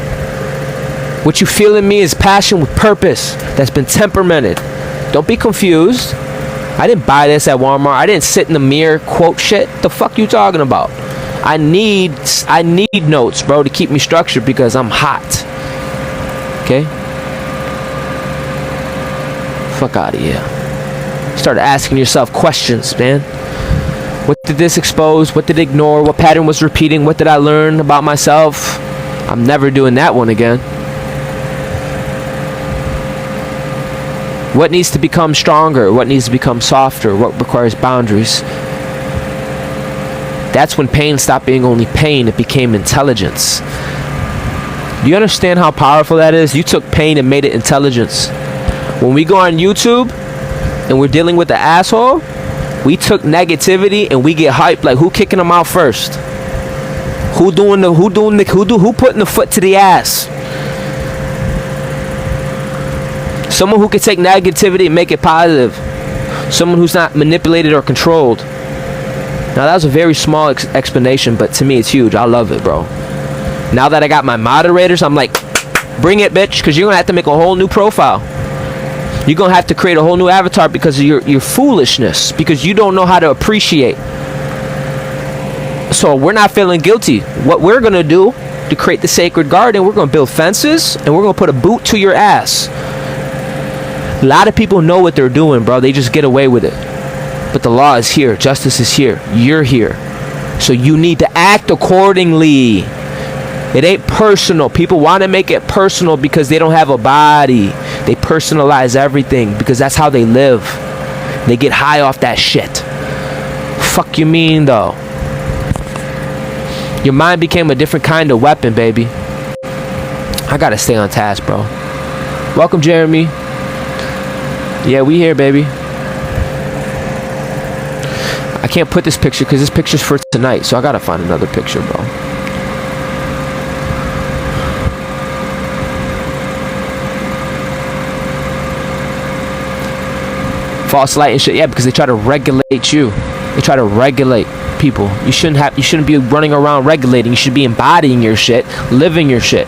What you feel in me is passion with purpose that's been temperamented. Don't be confused. I didn't buy this at Walmart. I didn't sit in the mirror, quote shit. The fuck you talking about? I need notes, bro, to keep me structured because I'm hot. Okay? Fuck out of here. Start asking yourself questions, man. What did this expose? What did it ignore? What pattern was repeating? What did I learn about myself? I'm never doing that one again. What needs to become stronger? What needs to become softer? What requires boundaries? That's when pain stopped being only pain. It became intelligence. Do you understand how powerful that is? You took pain and made it intelligence. When we go on YouTube and we're dealing with the asshole, we took negativity and we get hyped like who kicking them out first? Who putting the foot to the ass? Someone who can take negativity and make it positive. Someone who's not manipulated or controlled. Now that was a very small explanation, but to me it's huge. I love it, bro. Now that I got my moderators, I'm like, bring it, bitch, because you're going to have to make a whole new profile. You're gonna have to create a whole new avatar because of your foolishness, because you don't know how to appreciate. So we're not feeling guilty. What we're gonna do to create the sacred garden, we're gonna build fences and we're gonna put a boot to your ass. A lot of people know what they're doing, bro. They just get away with it. But the law is here. Justice is here. You're here. So you need to act accordingly. It ain't personal. People want to make it personal because they don't have a body. They personalize everything because that's how they live. They get high off that shit. Fuck you mean, though? Your mind became a different kind of weapon, baby. I gotta stay on task, bro. Welcome, Jeremy. Yeah, we here, baby. I can't put this picture because this picture's for tonight, so I gotta find another picture, bro. False light and shit. Yeah, because they try to regulate you. They try to regulate people. You shouldn't be running around regulating. You should be embodying your shit, living your shit,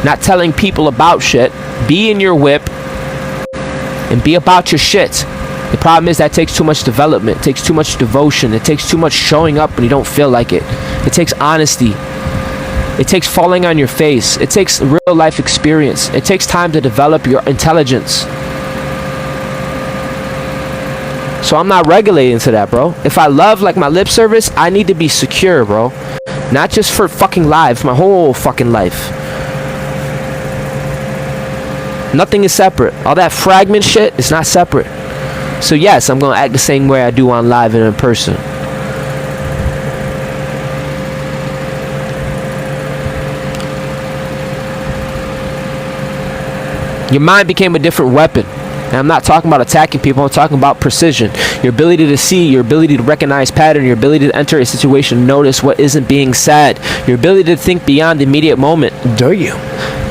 not telling people about shit. Be in your whip and be about your shit. The problem is that takes too much development. It takes too much devotion. It takes too much showing up when you don't feel like it. It takes honesty. It takes falling on your face. It takes real life experience. It takes time to develop your intelligence. So I'm not regulating to that, bro. If I love like my lip service, I need to be secure, bro. Not just for fucking life, my whole fucking life. Nothing is separate. All that fragment shit is not separate. So yes, I'm gonna act the same way I do on live and in person. Your mind became a different weapon. And I'm not talking about attacking people, I'm talking about precision. Your ability to see, your ability to recognize pattern, your ability to enter a situation, notice what isn't being said, your ability to think beyond the immediate moment. Do you?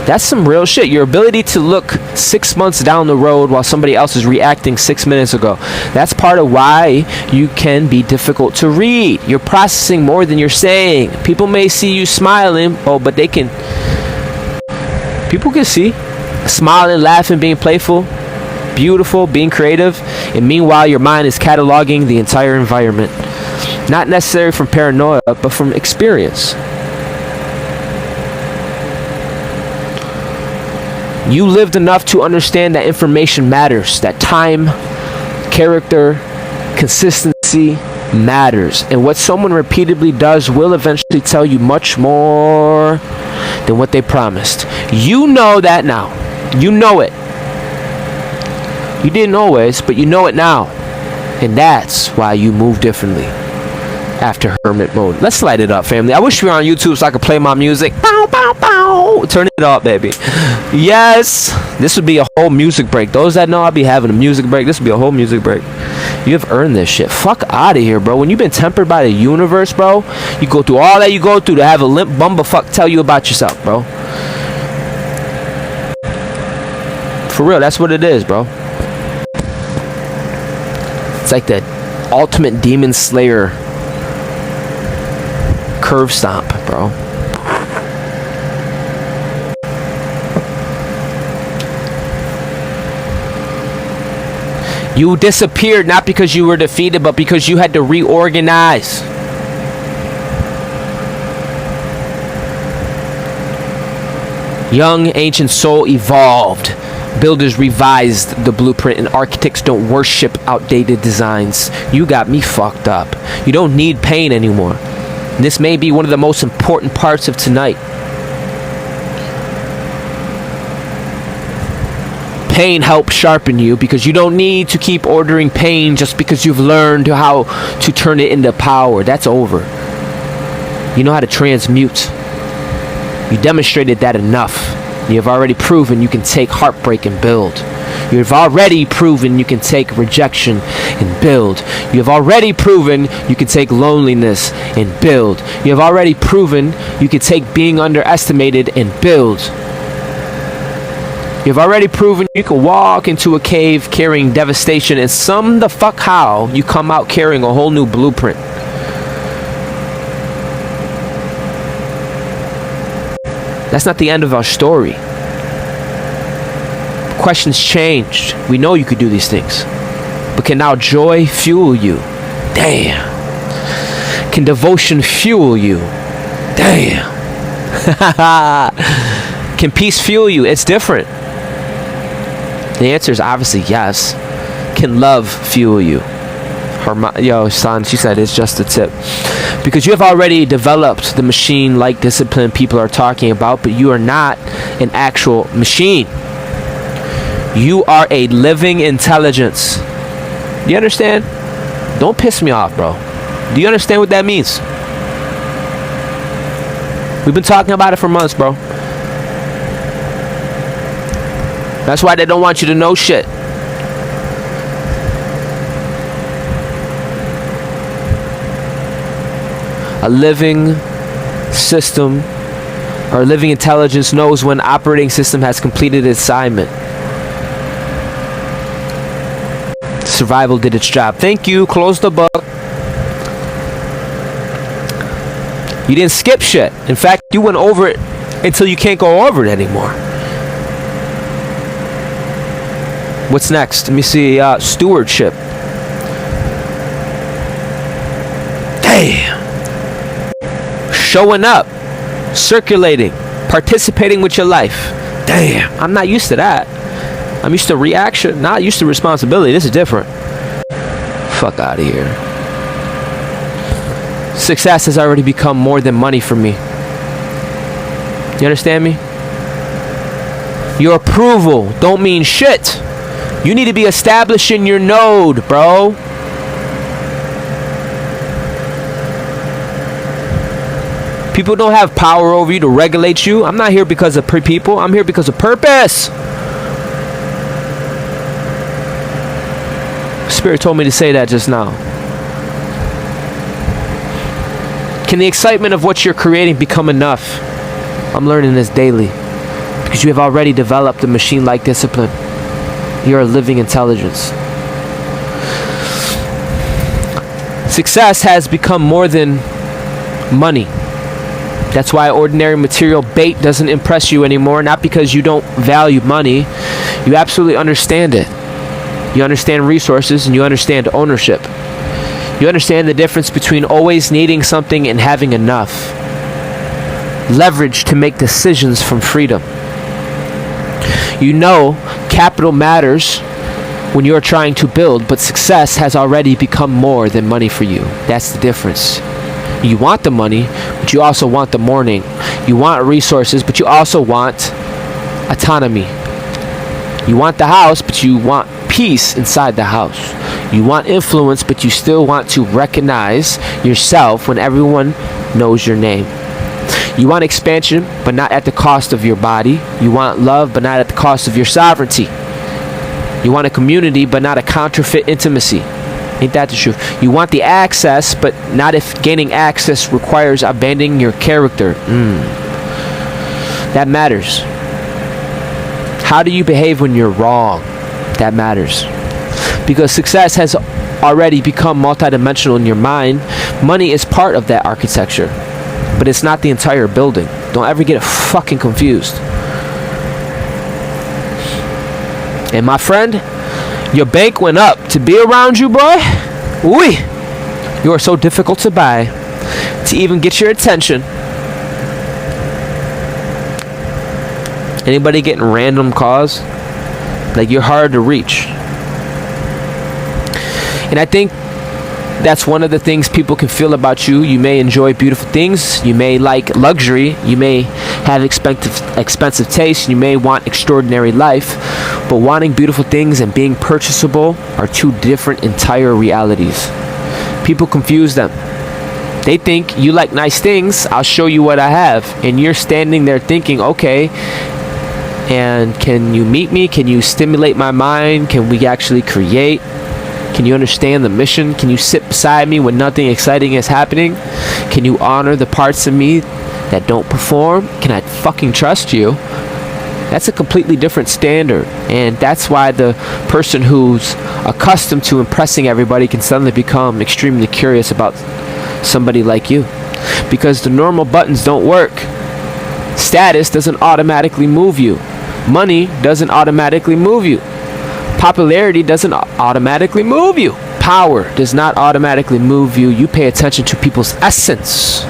That's some real shit. Your ability to look 6 months down the road while somebody else is reacting 6 minutes ago. That's part of why you can be difficult to read. You're processing more than you're saying. People may see you smiling, but they can... People can see. Smiling, laughing, being playful, beautiful, being creative, and meanwhile your mind is cataloging the entire environment. Not necessarily from paranoia, but from experience. You lived enough to understand that information matters, that time, character, consistency matters, and what someone repeatedly does will eventually tell you much more than what they promised. You know that now. You know it. You didn't always, but you know it now. And that's why you move differently after hermit mode. Let's light it up, family. I wish we were on YouTube so I could play my music. Bow, bow, bow. Turn it up, baby. Yes. This would be a whole music break. Those that know I'll be having a music break. This would be a whole music break. You have earned this shit. Fuck out of here, bro. When you've been tempered by the universe, bro, you go through all that you go through to have a limp bumblefuck tell you about yourself, bro. For real, that's what it is, bro. It's like the ultimate demon slayer curve stomp, bro. You disappeared not because you were defeated, but because you had to reorganize. Young ancient soul evolved. Builders revised the blueprint, and architects don't worship outdated designs. You got me fucked up. You don't need pain anymore. This may be one of the most important parts of tonight. Pain helps sharpen you because you don't need to keep ordering pain just because you've learned how to turn it into power. That's over. You know how to transmute. You demonstrated that enough. You have already proven you can take heartbreak and build. You have already proven you can take rejection and build. You have already proven you can take loneliness and build. You have already proven you can take being underestimated and build. You have already proven you can walk into a cave carrying devastation, and some the fuck how you come out carrying a whole new blueprint. That's not the end of our story. Questions changed. We know you could do these things. But can now joy fuel you? Damn. Can devotion fuel you? Damn. Can peace fuel you? It's different. The answer is obviously yes. Can love fuel you? Yo, son, she said it's just a tip. Because you have already developed the machine-like discipline people are talking about, but you are not an actual machine. You are a living intelligence. Do you understand? Don't piss me off, bro. Do you understand what that means? We've been talking about it for months, bro. That's why they don't want you to know shit. A living system or living intelligence knows when operating system has completed its assignment. Survival did its job. Thank you. Close the book. You didn't skip shit. In fact, you went over it until you can't go over it anymore. What's next? Let me see. Stewardship. Damn. Showing up, circulating, participating with your life. Damn, I'm not used to that. I'm used to reaction, not used to responsibility. This is different. Fuck out of here. Success has already become more than money for me. You understand me? Your approval don't mean shit. You need to be established in your node, bro. People don't have power over you to regulate you. I'm not here because of people. I'm here because of purpose. Spirit told me to say that just now. Can the excitement of what you're creating become enough? I'm learning this daily. Because you have already developed a machine-like discipline. You're a living intelligence. Success has become more than money. That's why ordinary material bait doesn't impress you anymore. Not because you don't value money. You absolutely understand it. You understand resources and you understand ownership. You understand the difference between always needing something and having enough. Leverage to make decisions from freedom. You know capital matters when you're trying to build, but success has already become more than money for you. That's the difference. You want the money, but you also want the morning. You want resources, but you also want autonomy. You want the house, but you want peace inside the house. You want influence, but you still want to recognize yourself when everyone knows your name. You want expansion, but not at the cost of your body. You want love, but not at the cost of your sovereignty. You want a community, but not a counterfeit intimacy. Ain't that the truth? You want the access, but not if gaining access requires abandoning your character. That matters. How do you behave when you're wrong? That matters. Because success has already become multidimensional in your mind. Money is part of that architecture, but it's not the entire building. Don't ever get it fucking confused. And my friend, your bank went up to be around you, boy. Ooh, you are so difficult to buy, to even get your attention. Anybody getting random calls? Like, you're hard to reach. And I think that's one of the things people can feel about you. You may enjoy beautiful things. You may like luxury. You may have expensive taste. You may want extraordinary life. But wanting beautiful things and being purchasable are two different entire realities. People confuse them. They think you like nice things. I'll show you what I have. And you're standing there thinking, okay, and can you meet me? Can you stimulate my mind? Can we actually create? Can you understand the mission? Can you sit beside me when nothing exciting is happening? Can you honor the parts of me that don't perform? Can I fucking trust you? That's a completely different standard. And that's why the person who's accustomed to impressing everybody can suddenly become extremely curious about somebody like you. Because the normal buttons don't work. Status doesn't automatically move you. Money doesn't automatically move you. Popularity doesn't automatically move you. Power does not automatically move you. You pay attention to people's essence.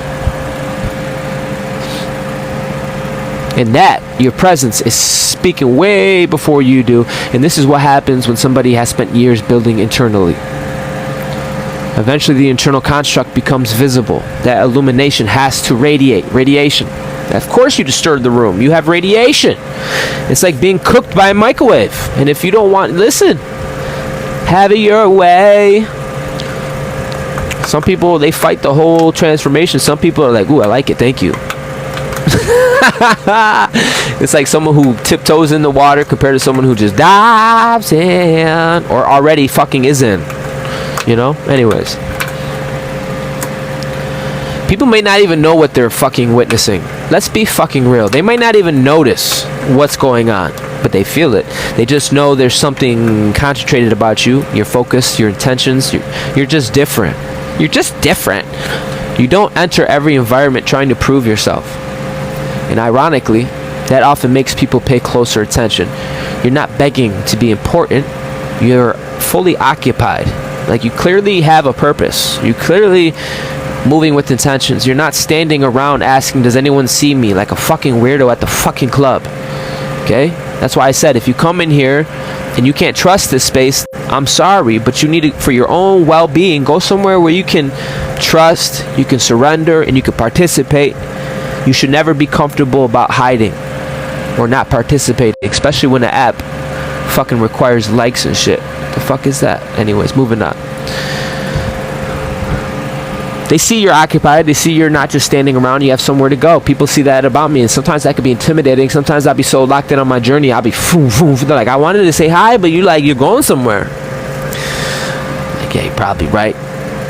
And that, your presence, is speaking way before you do. And this is what happens when somebody has spent years building internally. Eventually the internal construct becomes visible. That illumination has to radiate. Radiation. Of course you disturb the room. You have radiation. It's like being cooked by a microwave. And if you don't want, listen, have it your way. Some people, they fight the whole transformation. Some people are like, ooh, I like it, thank you. It's like someone who tiptoes in the water compared to someone who just dives in or already fucking is in. You know? Anyways. People may not even know what they're fucking witnessing. Let's be fucking real. They might not even notice what's going on, but they feel it. They just know there's something concentrated about you, your focus, your intentions. You're just different. You're just different. You don't enter every environment trying to prove yourself. And ironically, that often makes people pay closer attention. You're not begging to be important. You're fully occupied. Like, you clearly have a purpose. You clearly moving with intentions. You're not standing around asking, does anyone see me, like a fucking weirdo at the fucking club. Okay? That's why I said, if you come in here and you can't trust this space, I'm sorry, but you need to, for your own well-being, go somewhere where you can trust, you can surrender, and you can participate. You should never be comfortable about hiding or not participating, especially when the app fucking requires likes and shit. The fuck is that? Anyways, moving on. They see you're occupied. They see you're not just standing around. You have somewhere to go. People see that about me, and sometimes that could be intimidating. Sometimes I'll be so locked in on my journey, I'll be they're like, I wanted to say hi, but you're going somewhere. Like, yeah, you're probably right.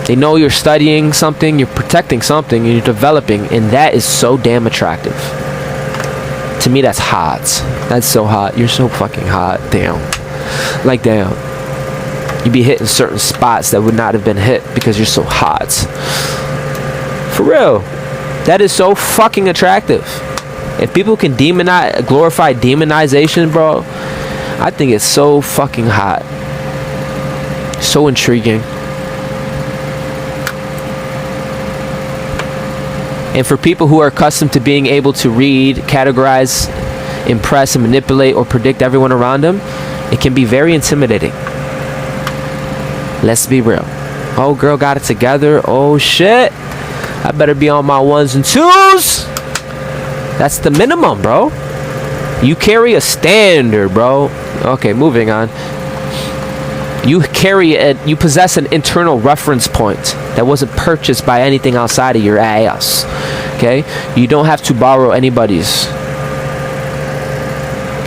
They know you're studying something, you're protecting something, and you're developing, and that is so damn attractive. To me, that's hot. That's so hot. You're so fucking hot. Damn. Like, damn. You'd be hitting certain spots that would not have been hit because you're so hot. For real. That is so fucking attractive. If people can glorify demonization, bro, I think it's so fucking hot. So intriguing. And for people who are accustomed to being able to read, categorize, impress, and manipulate or predict everyone around them, it can be very intimidating. Let's be real. Oh, girl got it together. Oh, shit. I better be on my ones and twos. That's the minimum, bro. You carry a standard, bro. Okay, moving on. You possess an internal reference point that wasn't purchased by anything outside of your ass. Okay? You don't have to borrow anybody's.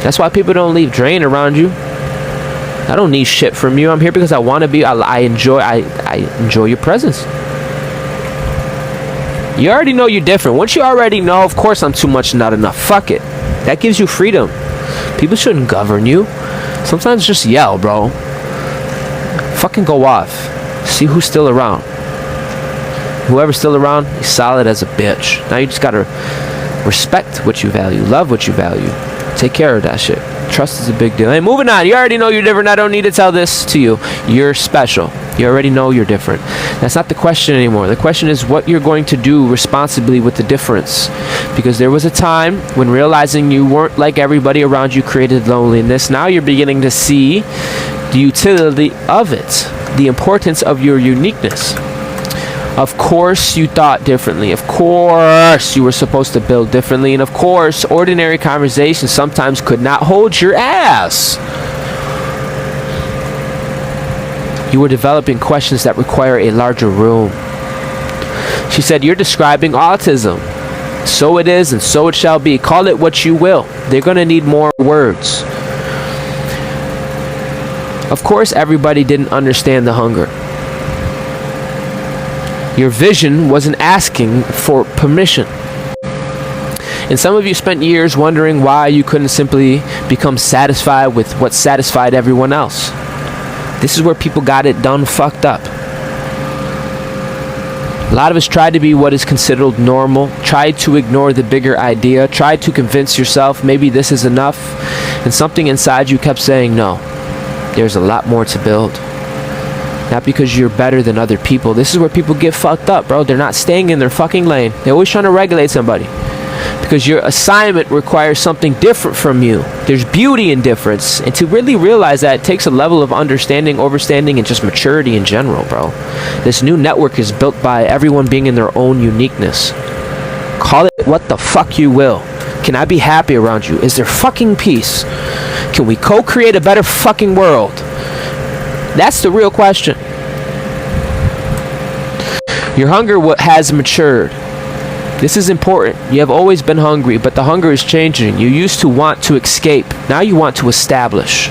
That's why people don't leave drain around you. I don't need shit from you. I'm here because I want to be. I enjoy your presence. You already know you're different. Once you already know, of course I'm too much, not enough. Fuck it. That gives you freedom. People shouldn't govern you. Sometimes just yell, bro. Fucking go off. See who's still around. Whoever's still around, he's solid as a bitch. Now you just gotta respect what you value. Love what you value. Take care of that shit. Trust is a big deal. Hey, moving on. You already know you're different. I don't need to tell this to you. You're special. You already know you're different. That's not the question anymore. The question is what you're going to do responsibly with the difference. Because there was a time when realizing you weren't like everybody around you created loneliness. Now you're beginning to see the utility of it. The importance of your uniqueness. Of course you thought differently. Of course you were supposed to build differently. And of course, ordinary conversations sometimes could not hold your ass. You were developing questions that require a larger room. She said, you're describing autism. So it is and so it shall be. Call it what you will. They're going to need more words. Of course, everybody didn't understand the hunger. Your vision wasn't asking for permission. And some of you spent years wondering why you couldn't simply become satisfied with what satisfied everyone else. This is where people got it done fucked up. A lot of us try to be what is considered normal, try to ignore the bigger idea, try to convince yourself maybe this is enough, and something inside you kept saying no. There's a lot more to build. Not because you're better than other people. This is where people get fucked up, bro. They're not staying in their fucking lane. They're always trying to regulate somebody. Because your assignment requires something different from you. There's beauty in difference. And to really realize that, it takes a level of understanding, overstanding, and just maturity in general, bro. This new network is built by everyone being in their own uniqueness. Call it what the fuck you will. Can I be happy around you? Is there fucking peace? Can we co-create a better fucking world? That's the real question. Your hunger has matured. This is important. You have always been hungry, but the hunger is changing. You used to want to escape. Now you want to establish.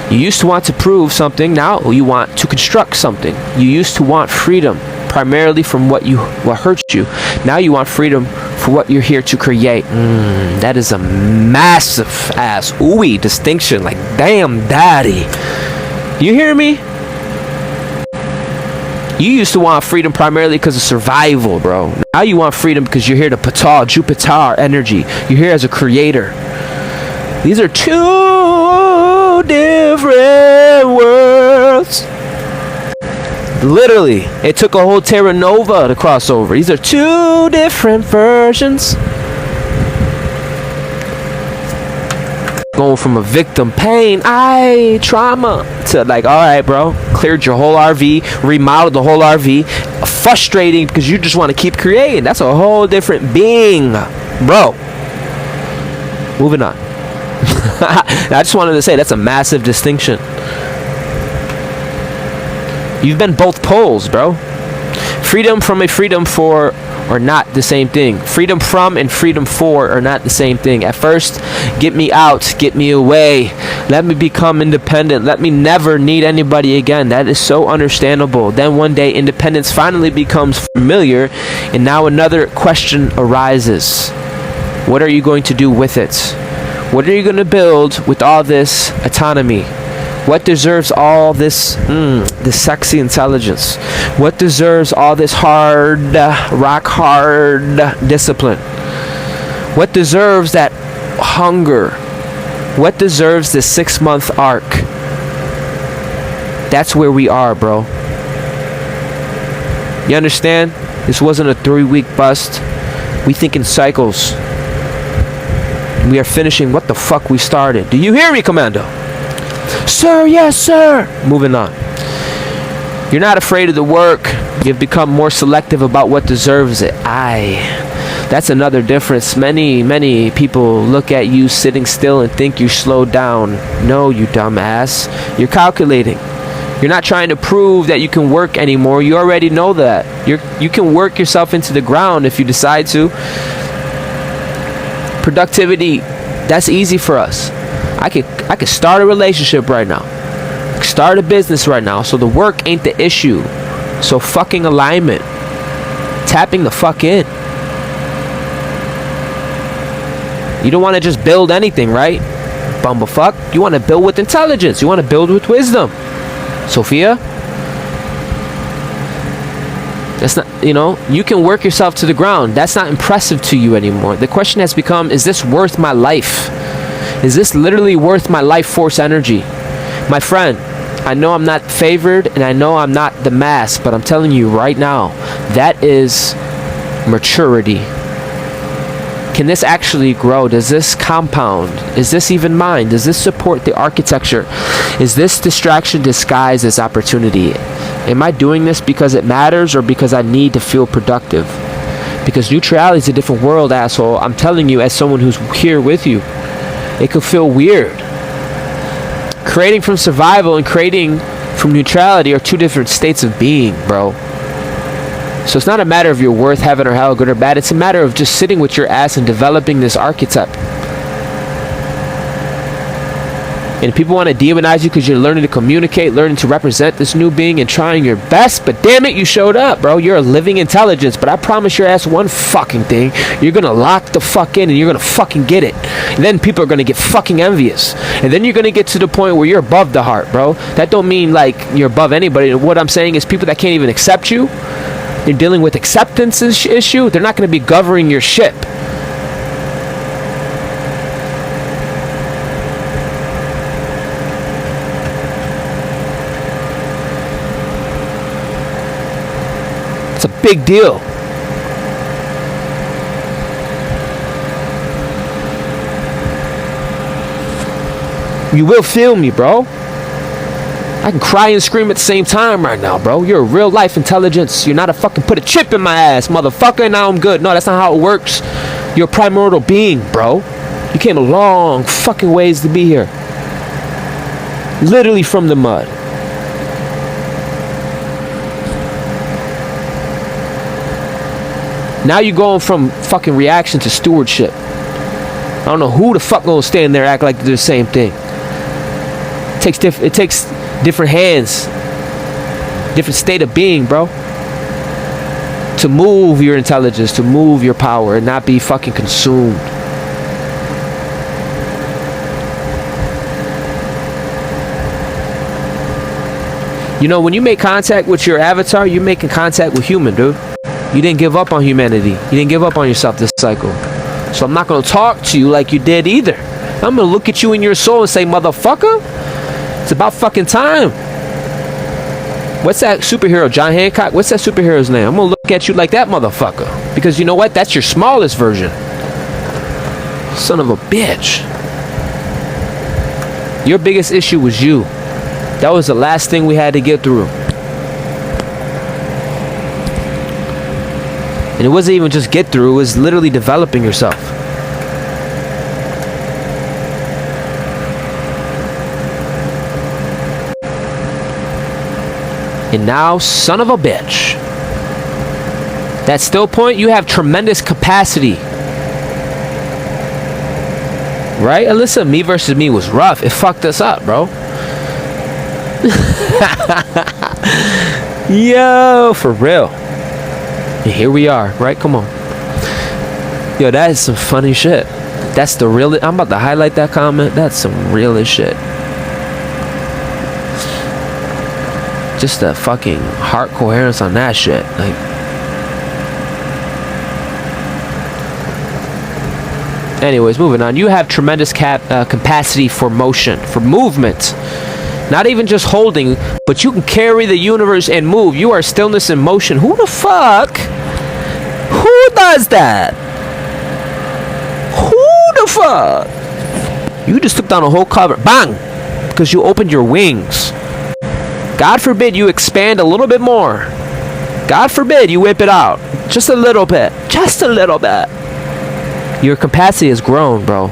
You used to want to prove something. Now you want to construct something. You used to want freedom, primarily from what hurt you. Now you want freedom for what you're here to create. That is a massive ass ooey distinction. Like, damn, daddy. You hear me? You used to want freedom primarily because of survival, bro. Now you want freedom because you're here to patah, Jupiter energy. You're here as a creator. These are two different worlds. Literally, it took a whole Terra Nova to cross over. These are two different versions. Going from a victim, pain, trauma, to like, all right, bro, cleared your whole RV, remodeled the whole RV. Frustrating because you just want to keep creating. That's a whole different being, bro. Moving on. I just wanted to say that's a massive distinction. You've been both poles, bro. Freedom from a freedom for are not the same thing. Freedom from and freedom for are not the same thing. At first, get me out, get me away. Let me become independent. Let me never need anybody again. That is so understandable. Then one day, independence finally becomes familiar, and now another question arises. What are you going to do with it? What are you going to build with all this autonomy? What deserves all this sexy intelligence? What deserves all this hard, rock hard discipline? What deserves that hunger? What deserves this 6-month arc? That's where we are, bro. You understand? This wasn't a 3-week bust. We think in cycles. We are finishing what the fuck we started. Do you hear me, Commando? Sir, yes, sir. Moving on. You're not afraid of the work. You've become more selective about what deserves it. That's another difference. Many people look at you sitting still and think you slowed down. No, you dumbass. You're calculating. You're not trying to prove that you can work anymore. You already know that. You can work yourself into the ground if you decide to. Productivity, that's easy for us. I could start a relationship right now. I could start a business right now. So the work ain't the issue. So fucking alignment. Tapping the fuck in. You don't want to just build anything, right? Bumblefuck. You want to build with intelligence. You want to build with wisdom. Sophia? That's not, you can work yourself to the ground. That's not impressive to you anymore. The question has become, is this worth my life? Is this literally worth my life force energy? My friend, I know I'm not favored and I know I'm not the mass, but I'm telling you right now, that is maturity. Can this actually grow? Does this compound? Is this even mine? Does this support the architecture? Is this distraction disguised as opportunity? Am I doing this because it matters or because I need to feel productive? Because neutrality is a different world, asshole. I'm telling you as someone who's here with you. It could feel weird. Creating from survival and creating from neutrality are two different states of being, bro. So it's not a matter of your worth, heaven or hell, good or bad. It's a matter of just sitting with your ass and developing this archetype. And people want to demonize you because you're learning to communicate, learning to represent this new being and trying your best. But damn it, you showed up, bro. You're a living intelligence. But I promise your ass one fucking thing. You're going to lock the fuck in and you're going to fucking get it. And then people are going to get fucking envious. And then you're going to get to the point where you're above the heart, bro. That don't mean like you're above anybody. What I'm saying is people that can't even accept you, You're dealing with acceptance issue. They're not going to be governing your ship. It's a big deal. You will feel me, bro. I can cry and scream at the same time right now, bro. You're a real life intelligence. You're not a fucking put a chip in my ass, motherfucker, and now I'm good. No, that's not how it works. You're a primordial being, bro. You came a long fucking ways to be here. Literally from the mud. Now you're going from fucking reaction to stewardship. I don't know who the fuck gonna stand there and act like they're the same thing. It takes different hands, different state of being, bro, to move your intelligence, to move your power, and not be fucking consumed. You know, when you make contact with your avatar, you're making contact with human, dude. You didn't give up on humanity. You didn't give up on yourself this cycle. So I'm not gonna talk to you like you did either. I'm gonna look at you in your soul and say, motherfucker, it's about fucking time. What's that superhero, John Hancock? What's that superhero's name? I'm gonna look at you like that motherfucker. Because you know what? That's your smallest version. Son of a bitch. Your biggest issue was you. That was the last thing we had to get through. And it wasn't even just get through, it was literally developing yourself. And now, son of a bitch. That still point, you have tremendous capacity. Right? Alyssa, me versus me was rough. It fucked us up, bro. Yo, for real. And here we are, right? Come on. Yo, that is some funny shit. That's the real. I'm about to highlight that comment. That's some realest shit. Just the fucking heart coherence on that shit. Like, anyways, moving on. You have tremendous capacity for motion, for movement. Not even just holding, but you can carry the universe and move. You are stillness in motion. Who the fuck? Who does that? Who the fuck? You just took down a whole cover. Bang! Because you opened your wings. God forbid you expand a little bit more. God forbid you whip it out. Just a little bit. Just a little bit. Your capacity has grown, bro.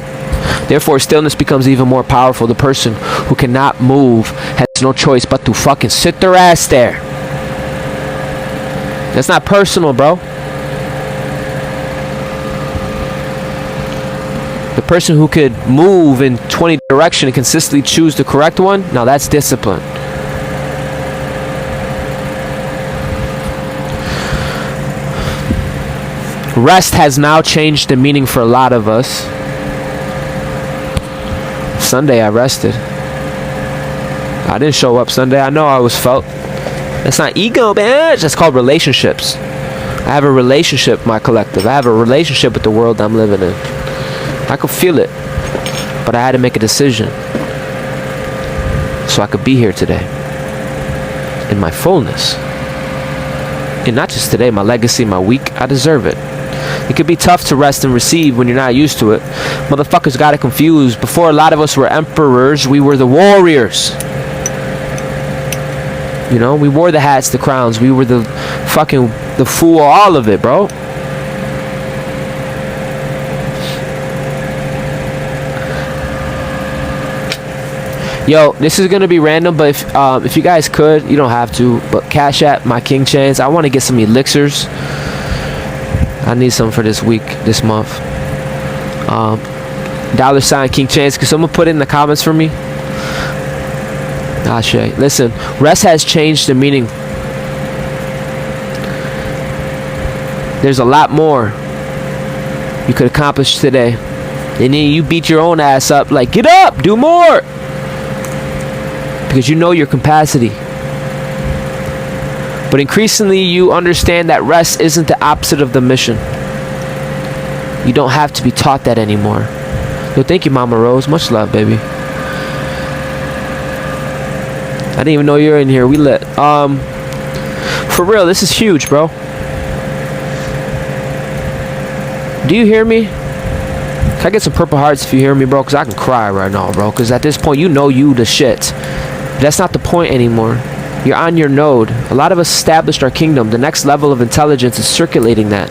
Therefore, stillness becomes even more powerful. The person who cannot move has no choice but to fucking sit their ass there. That's not personal, bro. The person who could move in 20 directions and consistently choose the correct one, now that's discipline. Rest has now changed the meaning for a lot of us. Sunday I rested. I didn't show up Sunday. I know I was felt. That's not ego, bitch. That's called relationships. I have a relationship with my collective. I have a relationship with the world I'm living in. I could feel it. But I had to make a decision. So I could be here today. In my fullness. And not just today, my legacy, my week. I deserve it. It could be tough to rest and receive when you're not used to it. Motherfuckers got it confused. Before a lot of us were emperors, we were the warriors. You know, we wore the hats, the crowns. We were the fucking, the fool, all of it, bro. Yo, this is gonna be random, but if you guys could, you don't have to, but Cash App my King Chance. I want to get some elixirs. I need some for this week, this month. $ King Chance. Can someone put it in the comments for me? Ashe. Listen, rest has changed the meaning. There's a lot more you could accomplish today. And then you beat your own ass up like, get up, do more. Because you know your capacity. But increasingly, you understand that rest isn't the opposite of the mission. You don't have to be taught that anymore. Yo, thank you, Mama Rose. Much love, baby. I didn't even know you were in here. We lit. For real, this is huge, bro. Do you hear me? Can I get some purple hearts if you hear me, bro? Because I can cry right now, bro. Because at this point, you know you the shit. But that's not the point anymore. You're on your node. A lot of us established our kingdom. The next level of intelligence is circulating that.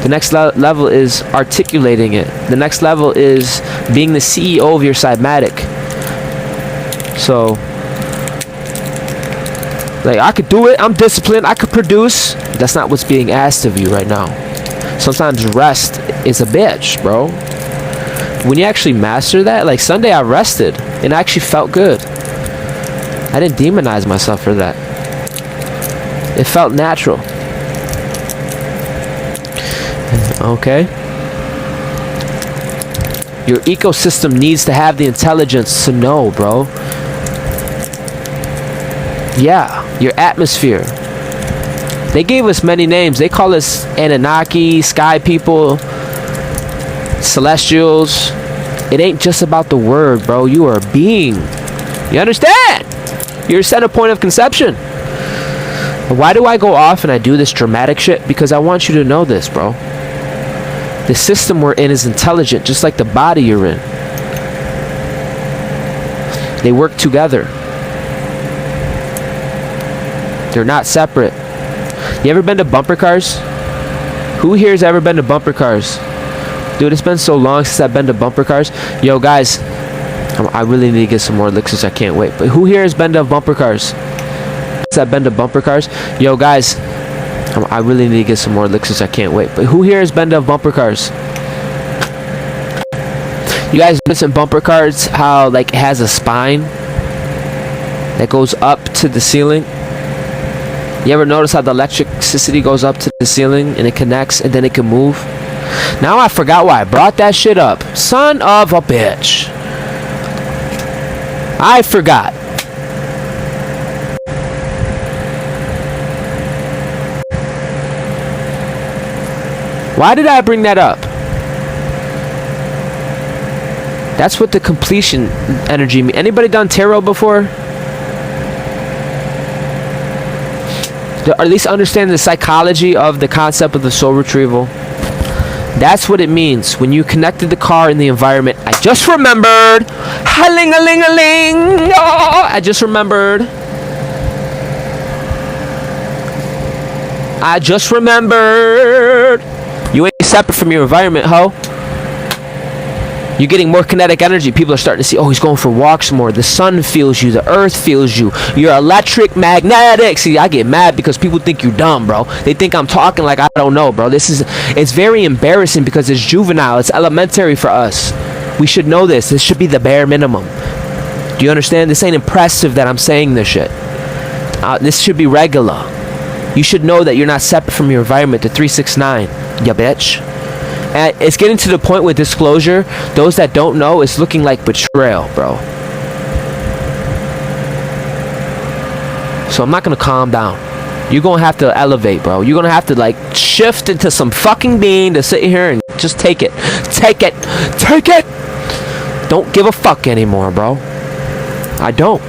The next level is articulating it. The next level is being the CEO of your cymatic. So, like, I could do it. I'm disciplined. I could produce. That's not what's being asked of you right now. Sometimes rest is a bitch, bro. When you actually master that, like Sunday I rested and I actually felt good. I didn't demonize myself for that. It felt natural. Okay. Your ecosystem needs to have the intelligence to know, bro. Yeah, your atmosphere. They gave us many names. They call us Anunnaki, sky people, celestials. It ain't just about the word, bro. You are a being. You understand? You're a center point of conception. Why do I go off and I do this dramatic shit? Because I want you to know this, bro. The system we're in is intelligent, just like the body you're in. They work together. They're not separate. You ever been to bumper cars? Who here has ever been to bumper cars? Dude, it's been so long since I've been to bumper cars. Yo, guys, I really need to get some more elixirs. I can't wait. But who here has been to bumper cars? I've been to bumper cars. Yo, guys, I really need to get some more elixirs. I can't wait. But who here has been to bumper cars? You guys notice in bumper cars how like it has a spine that goes up to the ceiling? You ever notice how the electricity goes up to the ceiling and it connects and then it can move? Now I forgot why I brought that shit up. Son of a bitch. I forgot. Why did I bring that up? That's what the completion energy means. Anybody done tarot before? Or at least understand the psychology of the concept of the soul retrieval. That's what it means when you connected the car in the environment. I just remembered. Ha-ling-a-ling-a-ling. Oh, I just remembered. I just remembered. You ain't separate from your environment, ho. You're getting more kinetic energy. People are starting to see, oh, he's going for walks more. The sun feels you. The earth feels you. You're electric magnetic. See, I get mad because people think you're dumb, bro. They think I'm talking like I don't know, bro. It's very embarrassing because it's juvenile. It's elementary for us. We should know this. This should be the bare minimum. Do you understand? This ain't impressive that I'm saying this shit. This should be regular. You should know that you're not separate from your environment. The 369, ya bitch. And it's getting to the point with disclosure. Those that don't know, it's looking like betrayal, bro. So I'm not gonna calm down. You're gonna have to elevate, bro. You're gonna have to like shift into some fucking being to sit here and just take it. Take it. Take it. Don't give a fuck anymore, bro. I don't.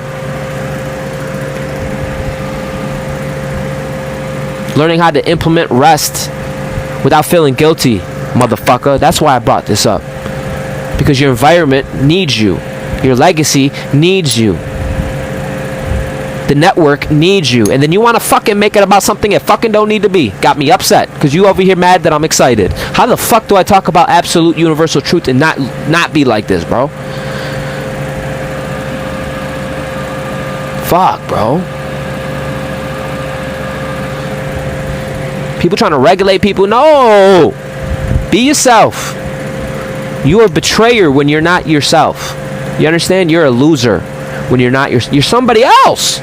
Learning how to implement rest without feeling guilty, motherfucker. That's why I brought this up. Because your environment needs you. Your legacy needs you. The network needs you. And then you want to fucking make it about something it fucking don't need to be. Got me upset. Because you over here mad that I'm excited. How the fuck do I talk about absolute universal truth and not be like this, bro? Fuck, bro. People trying to regulate people. No! Be yourself. You're a betrayer when you're not yourself. You understand? You're a loser when you're not you're somebody else.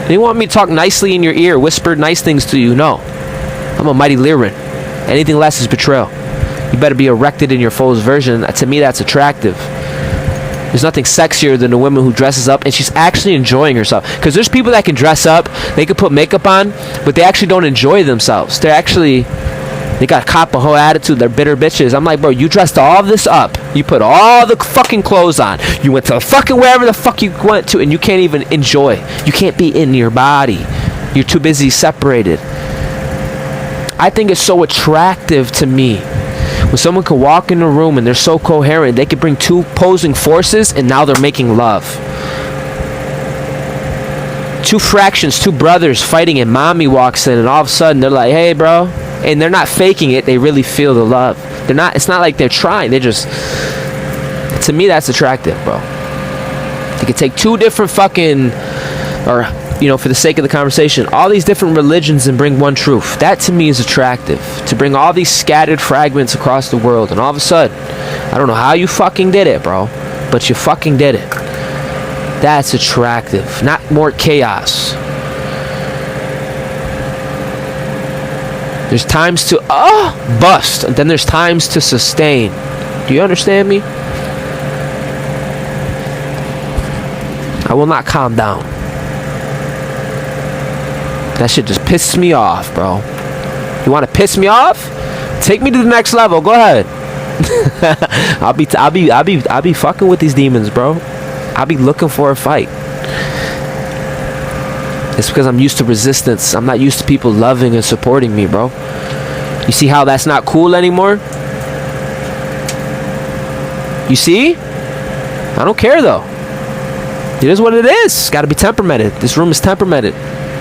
They want me to talk nicely in your ear, whisper nice things to you. No. I'm a mighty Lyran. Anything less is betrayal. You better be erected in your fullest version. To me, that's attractive. There's nothing sexier than a woman who dresses up and she's actually enjoying herself. Because there's people that can dress up, they can put makeup on, but they actually don't enjoy themselves. They got cop a whole attitude. They're bitter bitches. I'm like, bro, you dressed all this up. You put all the fucking clothes on. You went to fucking wherever the fuck you went to, and you can't even enjoy. You can't be in your body. You're too busy separated. I think it's so attractive to me when someone can walk in a room and they're so coherent, they can bring two opposing forces and now they're making love. Two fractions, two brothers fighting, and mommy walks in and all of a sudden they're like, hey bro, and they're not faking it, they really feel the love. It's not like they're trying, they just, to me that's attractive, bro. You could take two different fucking, or you know, for the sake of the conversation, all these different religions and bring one truth. That to me is attractive. To bring all these scattered fragments across the world and all of a sudden, I don't know how you fucking did it, bro, but you fucking did it. That's attractive. Not more chaos. There's times to bust, and then there's times to sustain. Do you understand me? I will not calm down. That shit just pisses me off, bro. You want to piss me off? Take me to the next level. Go ahead. I'll be fucking with these demons, bro. I'll be looking for a fight. It's because I'm used to resistance. I'm not used to people loving and supporting me, bro. You see how that's not cool anymore? You see? I don't care though. It is what it is. It's got to be temperamented. This room is temperamented.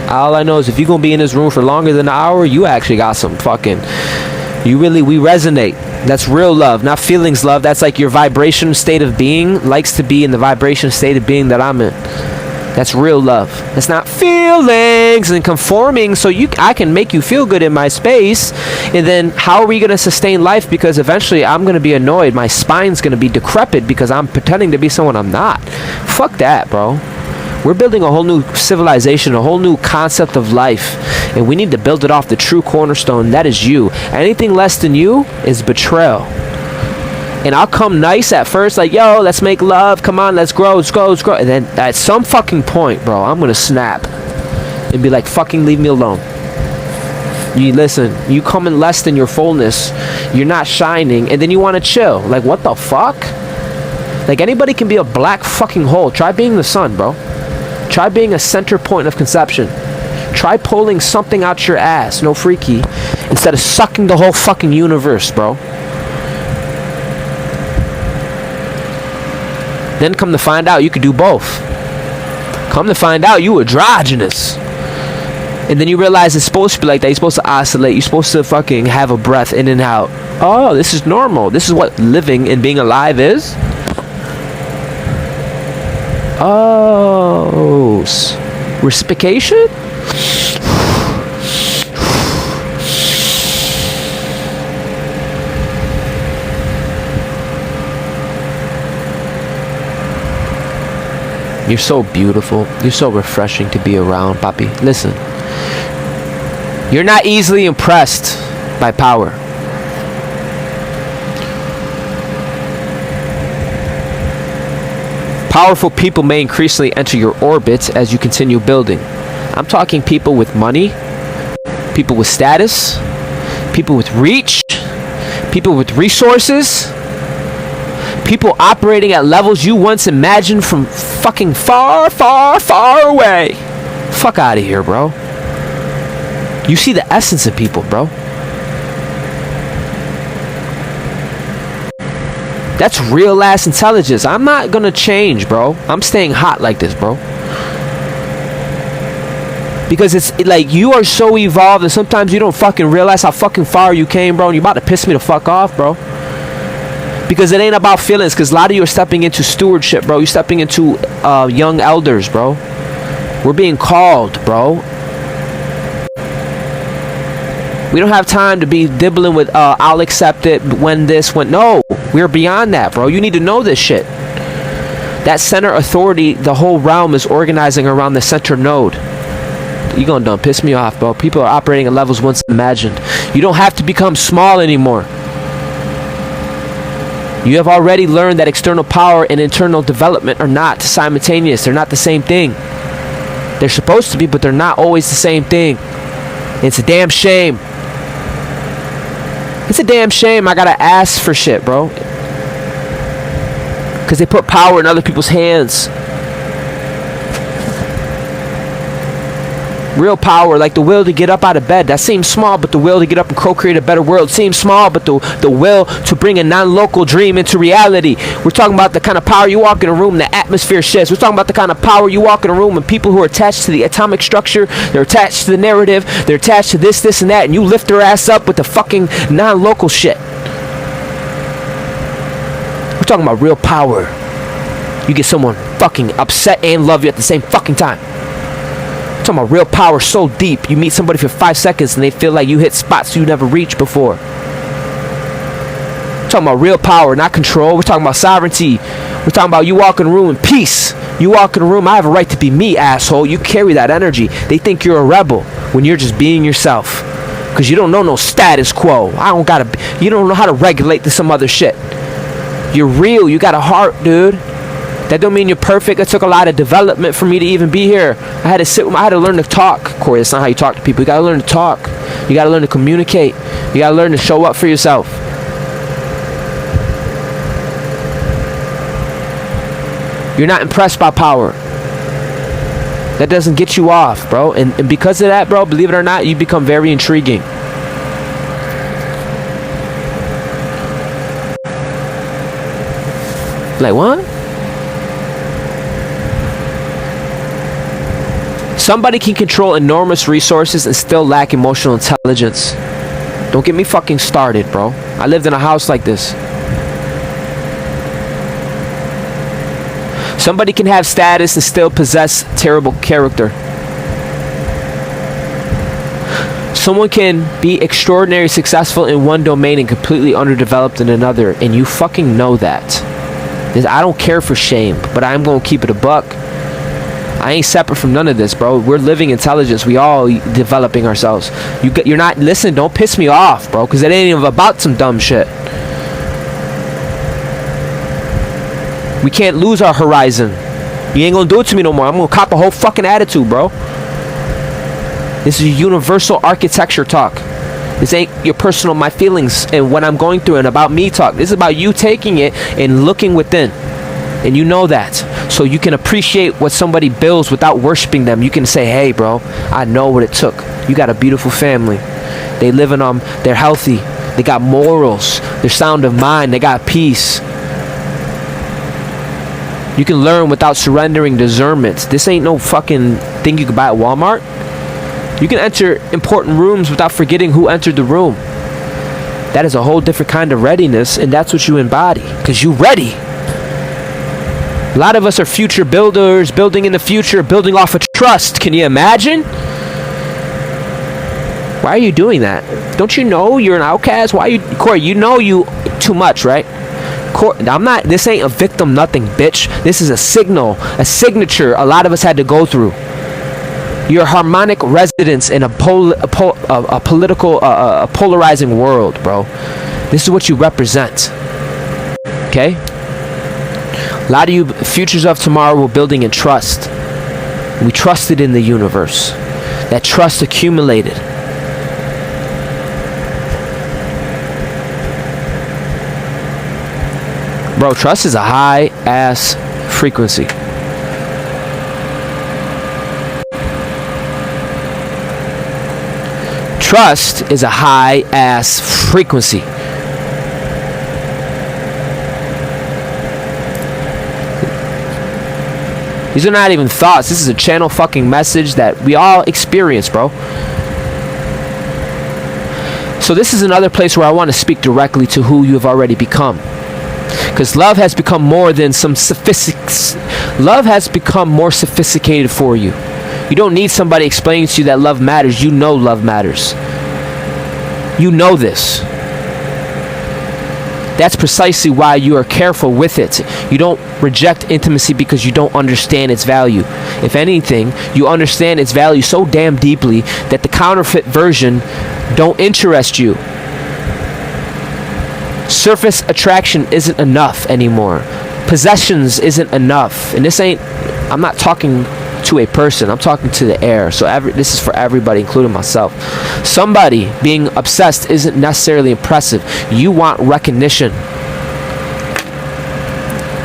All I know is if you're going to be in this room for longer than an hour, you actually got some fucking... we resonate. That's real love, not feelings love. That's like your vibration state of being likes to be in the vibration state of being that I'm in. That's real love. It's not feelings and conforming so I can make you feel good in my space. And then how are we going to sustain life? Because eventually I'm going to be annoyed. My spine's going to be decrepit because I'm pretending to be someone I'm not. Fuck that, bro. We're building a whole new civilization, a whole new concept of life, and we need to build it off the true cornerstone. That is you. Anything less than you is betrayal. And I'll come nice at first, like, yo, let's make love. Come on, let's grow, let's grow, let's grow. And then at some fucking point, bro, I'm going to snap and be like, fucking leave me alone. You listen, you come in less than your fullness. You're not shining, and then you want to chill. Like, what the fuck? Like, anybody can be a black fucking hole. Try being the sun, bro. Try being a center point of conception. Try pulling something out your ass, no freaky, instead of sucking the whole fucking universe, bro. Then come to find out you could do both. Come to find out you androgynous. And then you realize it's supposed to be like that. You're supposed to oscillate. You're supposed to fucking have a breath in and out. Oh, this is normal. This is what living and being alive is. Oh, reciprocation? You're so beautiful. You're so refreshing to be around, papi. Listen, you're not easily impressed by power. Powerful people may increasingly enter your orbit as you continue building. I'm talking people with money, people with status, people with reach, people with resources, people operating at levels you once imagined from fucking far, far, far away. Fuck out of here, bro. You see the essence of people, bro. That's real ass intelligence. I'm not gonna change, bro. I'm staying hot like this, bro. Because it's like you are so evolved and sometimes you don't fucking realize how fucking far you came, bro. And you're about to piss me the fuck off, bro. Because it ain't about feelings. Because a lot of you are stepping into stewardship, bro. You're stepping into young elders, bro. We're being called, bro. We don't have time to be dibbling with I'll accept it when this, when... No, we're beyond that, bro. You need to know this shit. That center authority, the whole realm is organizing around the center node. You gonna done piss me off, bro. People are operating at levels once imagined. You don't have to become small anymore. You have already learned that external power and internal development are not simultaneous. They're not the same thing. They're supposed to be, but they're not always the same thing. It's a damn shame. It's a damn shame I gotta ask for shit, bro. Because they put power in other people's hands. Real power, like the will to get up out of bed, that seems small, but the will to get up and co-create a better world seems small, but the will to bring a non-local dream into reality. We're talking about the kind of power you walk in a room, the atmosphere shifts. We're talking about the kind of power you walk in a room and people who are attached to the atomic structure, they're attached to the narrative, they're attached to this, and that, and you lift their ass up with the fucking non-local shit. We're talking about real power. You get someone fucking upset and love you at the same fucking time. Talking about real power so deep, you meet somebody for 5 seconds and they feel like you hit spots you never reached before. Talking about real power, not control. We're talking about sovereignty. We're talking about you walk in a room in peace. You walk in a room, I have a right to be me, asshole. You carry that energy. They think you're a rebel when you're just being yourself, because you don't know no status quo. You don't know how to regulate to some other shit. You're real. You got a heart, dude. That don't mean you're perfect. It took a lot of development for me to even be here. I had to learn to talk. Corey, that's not how you talk to people. You gotta learn to talk. You gotta learn to communicate. You gotta learn to show up for yourself. You're not impressed by power. That doesn't get you off, bro. And because of that, bro, believe it or not, you become very intriguing. Like, what? Somebody can control enormous resources and still lack emotional intelligence. Don't get me fucking started, bro. I lived in a house like this. Somebody can have status and still possess terrible character. Someone can be extraordinarily successful in one domain and completely underdeveloped in another, and you fucking know that. I don't care for shame, but I'm gonna keep it a buck. I ain't separate from none of this, bro. We're living intelligence. We all developing ourselves. You're not, listen, don't piss me off, bro, because it ain't even about some dumb shit. We can't lose our horizon. You ain't gonna do it to me no more. I'm gonna cop a whole fucking attitude, bro. This is universal architecture talk. This ain't your personal, my feelings and what I'm going through and about me talk. This is about you taking it and looking within. And you know that. So you can appreciate what somebody builds without worshiping them. You can say, hey, bro, I know what it took. You got a beautiful family. They living on, they're healthy. They got morals. They're sound of mind. They got peace. You can learn without surrendering discernment. This ain't no fucking thing you can buy at Walmart. You can enter important rooms without forgetting who entered the room. That is a whole different kind of readiness, and that's what you embody, because you ready. A lot of us are future builders, building in the future, building off of trust. Can you imagine? Why are you doing that? Don't you know you're an outcast? Why are you, Corey, you know you too much, right? I'm not, this ain't a victim nothing, bitch. This is a signal, a signature a lot of us had to go through. You're a harmonic residence in a political, polarizing world, bro. This is what you represent. Okay? A lot of you futures of tomorrow were building in trust. We trusted in the universe. That trust accumulated. Bro, trust is a high ass frequency. Trust is a high ass frequency. These are not even thoughts. This is a channel fucking message that we all experience, bro. So this is another place where I want to speak directly to who you have already become. Because love has become more than love has become more sophisticated for you. You don't need somebody explaining to you that love matters. You know love matters. You know this. That's precisely why you are careful with it. You don't reject intimacy because you don't understand its value. If anything, you understand its value so damn deeply that the counterfeit version don't interest you. Surface attraction isn't enough anymore. Possessions isn't enough. And this ain't, I'm not talking to a person, I'm talking to the air. So this is for everybody, including myself. Somebody being obsessed isn't necessarily impressive. You want recognition.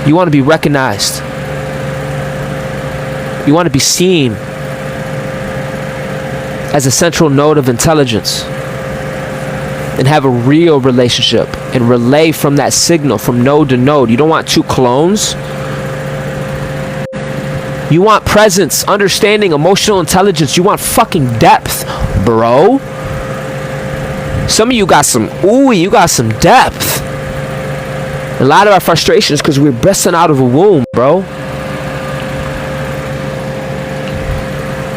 You want to be recognized. You want to be seen as a central node of intelligence and have a real relationship and relay from that signal from node to node. You don't want two clones. You want presence, understanding, emotional intelligence. You want fucking depth, bro. Some of you got some you got some depth. A lot of our frustration is because we're busting out of a womb, bro.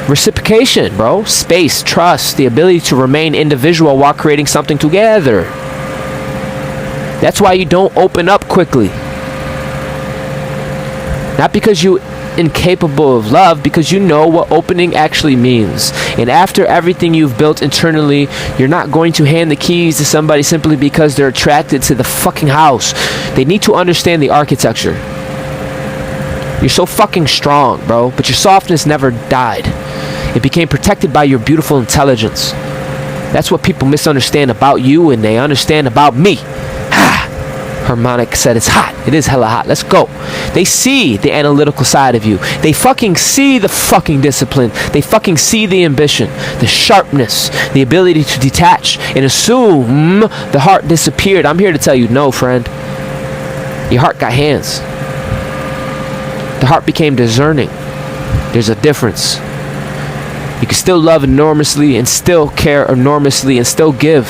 Reciprocation, bro. Space, trust, the ability to remain individual while creating something together. That's why you don't open up quickly. Not because you're incapable of love, because you know what opening actually means. And after everything you've built internally, you're not going to hand the keys to somebody simply because they're attracted to the fucking house. They need to understand the architecture. You're so fucking strong, bro, but your softness never died. It became protected by your beautiful intelligence. That's what people misunderstand about you, and they understand about me. Harmonic said it's hot. It is hella hot. Let's go. They see the analytical side of you. They fucking see the fucking discipline. They fucking see the ambition, the sharpness, the ability to detach and assume the heart disappeared. I'm here to tell you, no, friend. Your heart got hands. The heart became discerning. There's a difference. You can still love enormously and still care enormously and still give.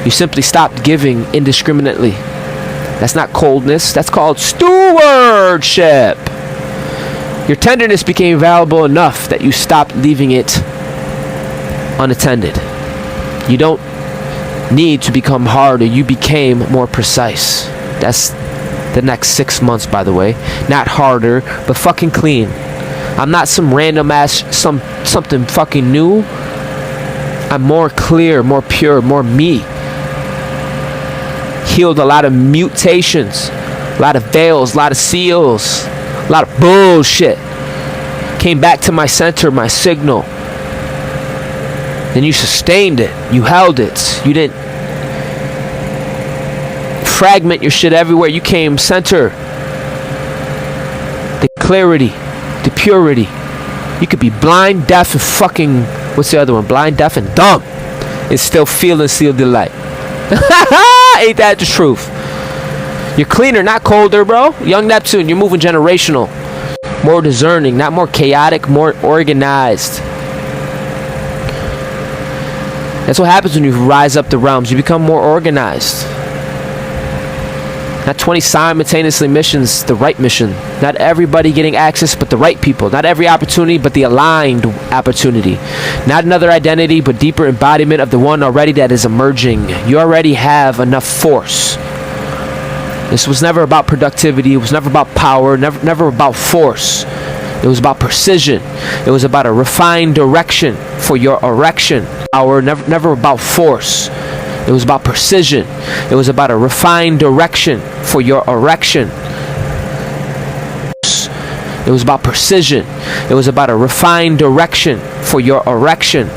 You simply stopped giving indiscriminately. That's not coldness. That's called stewardship. Your tenderness became valuable enough that you stopped leaving it unattended. You don't need to become harder. You became more precise. That's the next 6 months, by the way. Not harder, but fucking clean. I'm not some random ass something fucking new. I'm more clear, more pure, more me. Healed a lot of mutations, a lot of veils, a lot of seals, a lot of bullshit. Came back to my center, my signal. Then you sustained it. You held it. You didn't fragment your shit everywhere. You came center. The clarity, the purity. You could be blind, deaf, and fucking, what's the other one? Blind, deaf, and dumb. And still feel and seal delight. Ain't that the truth? You're cleaner, not colder, bro. Young Neptune, you're moving generational. More discerning, not more chaotic, more organized. That's what happens when you rise up the realms. You become more organized. Not 20 simultaneously missions, the right mission. Not everybody getting access, but the right people. Not every opportunity, but the aligned opportunity. Not another identity, but deeper embodiment of the one already that is emerging. You already have enough force. This was never about productivity. It was never about power. Never about force. It was about precision. It was about a refined direction for your erection. Power, never about force. It was about precision. It was about a refined direction for your erection. It was about precision. It was about a refined direction for your erection.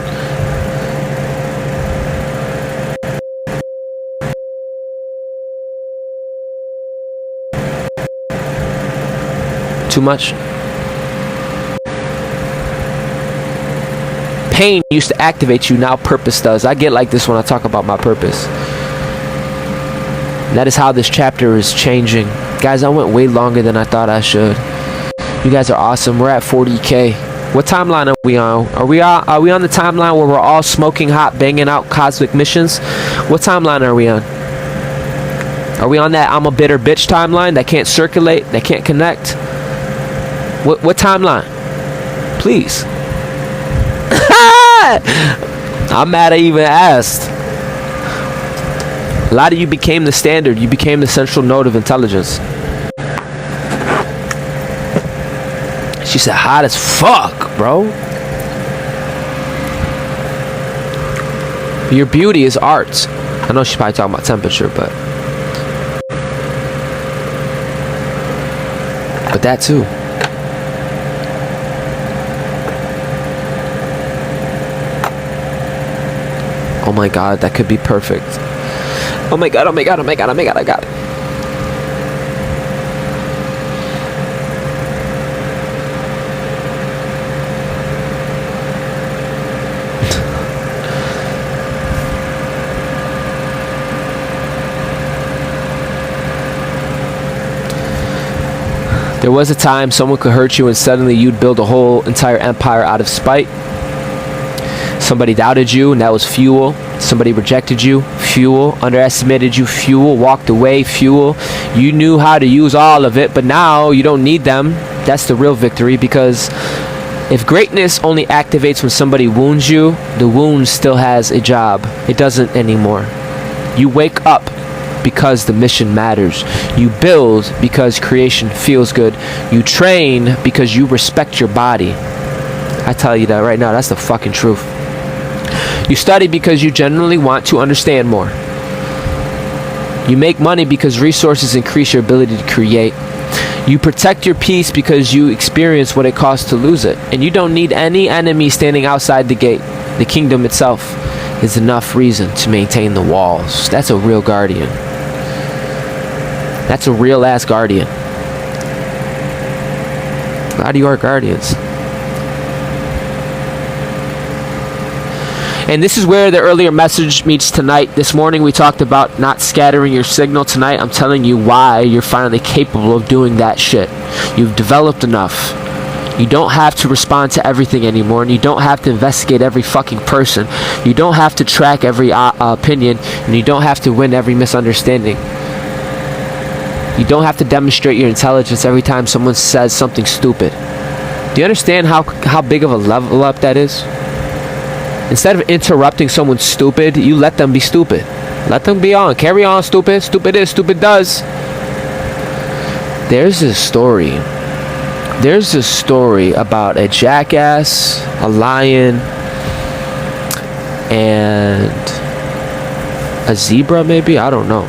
Too much? Pain used to activate you, now purpose does. I get like this when I talk about my purpose. And that is how this chapter is changing. Guys, I went way longer than I thought I should. You guys are awesome. We're at 40K. What timeline are we on? Are we on the timeline where we're all smoking hot, banging out cosmic missions? What timeline are we on? Are we on that I'm a bitter bitch timeline that can't circulate, that can't connect? What timeline? Please. I'm mad I even asked. A lot of you became the standard. You became the central node of intelligence. She said hot as fuck, bro. Your beauty is art. I know she's probably talking about temperature, but But that too. Oh my God, that could be perfect. Oh my God, oh my God, oh my God, oh my God, I got it. There was a time someone could hurt you and suddenly you'd build a whole entire empire out of spite. Somebody doubted you and that was fuel. Somebody rejected you, fuel. Underestimated you, fuel. Walked away, fuel. You knew how to use all of it, but now you don't need them. That's the real victory, because if greatness only activates when somebody wounds you, the wound still has a job. It doesn't anymore. You wake up because the mission matters. You build because creation feels good. You train because you respect your body. I tell you that right now, that's the fucking truth. You study because you genuinely want to understand more. You make money because resources increase your ability to create. You protect your peace because you experience what it costs to lose it. And you don't need any enemy standing outside the gate. The kingdom itself is enough reason to maintain the walls. That's a real guardian. That's a real ass guardian. A lot of you are guardians. And this is where the earlier message meets tonight. This morning we talked about not scattering your signal. Tonight I'm telling you why you're finally capable of doing that shit. You've developed enough. You don't have to respond to everything anymore, and you don't have to investigate every fucking person. You don't have to track every opinion, and you don't have to win every misunderstanding. You don't have to demonstrate your intelligence every time someone says something stupid. Do you understand how big of a level up that is? Instead of interrupting someone stupid, you let them be stupid. Let them be on. Carry on, stupid. Stupid is, stupid does. There's a story. There's a story about a jackass, a lion, and a zebra maybe? I don't know.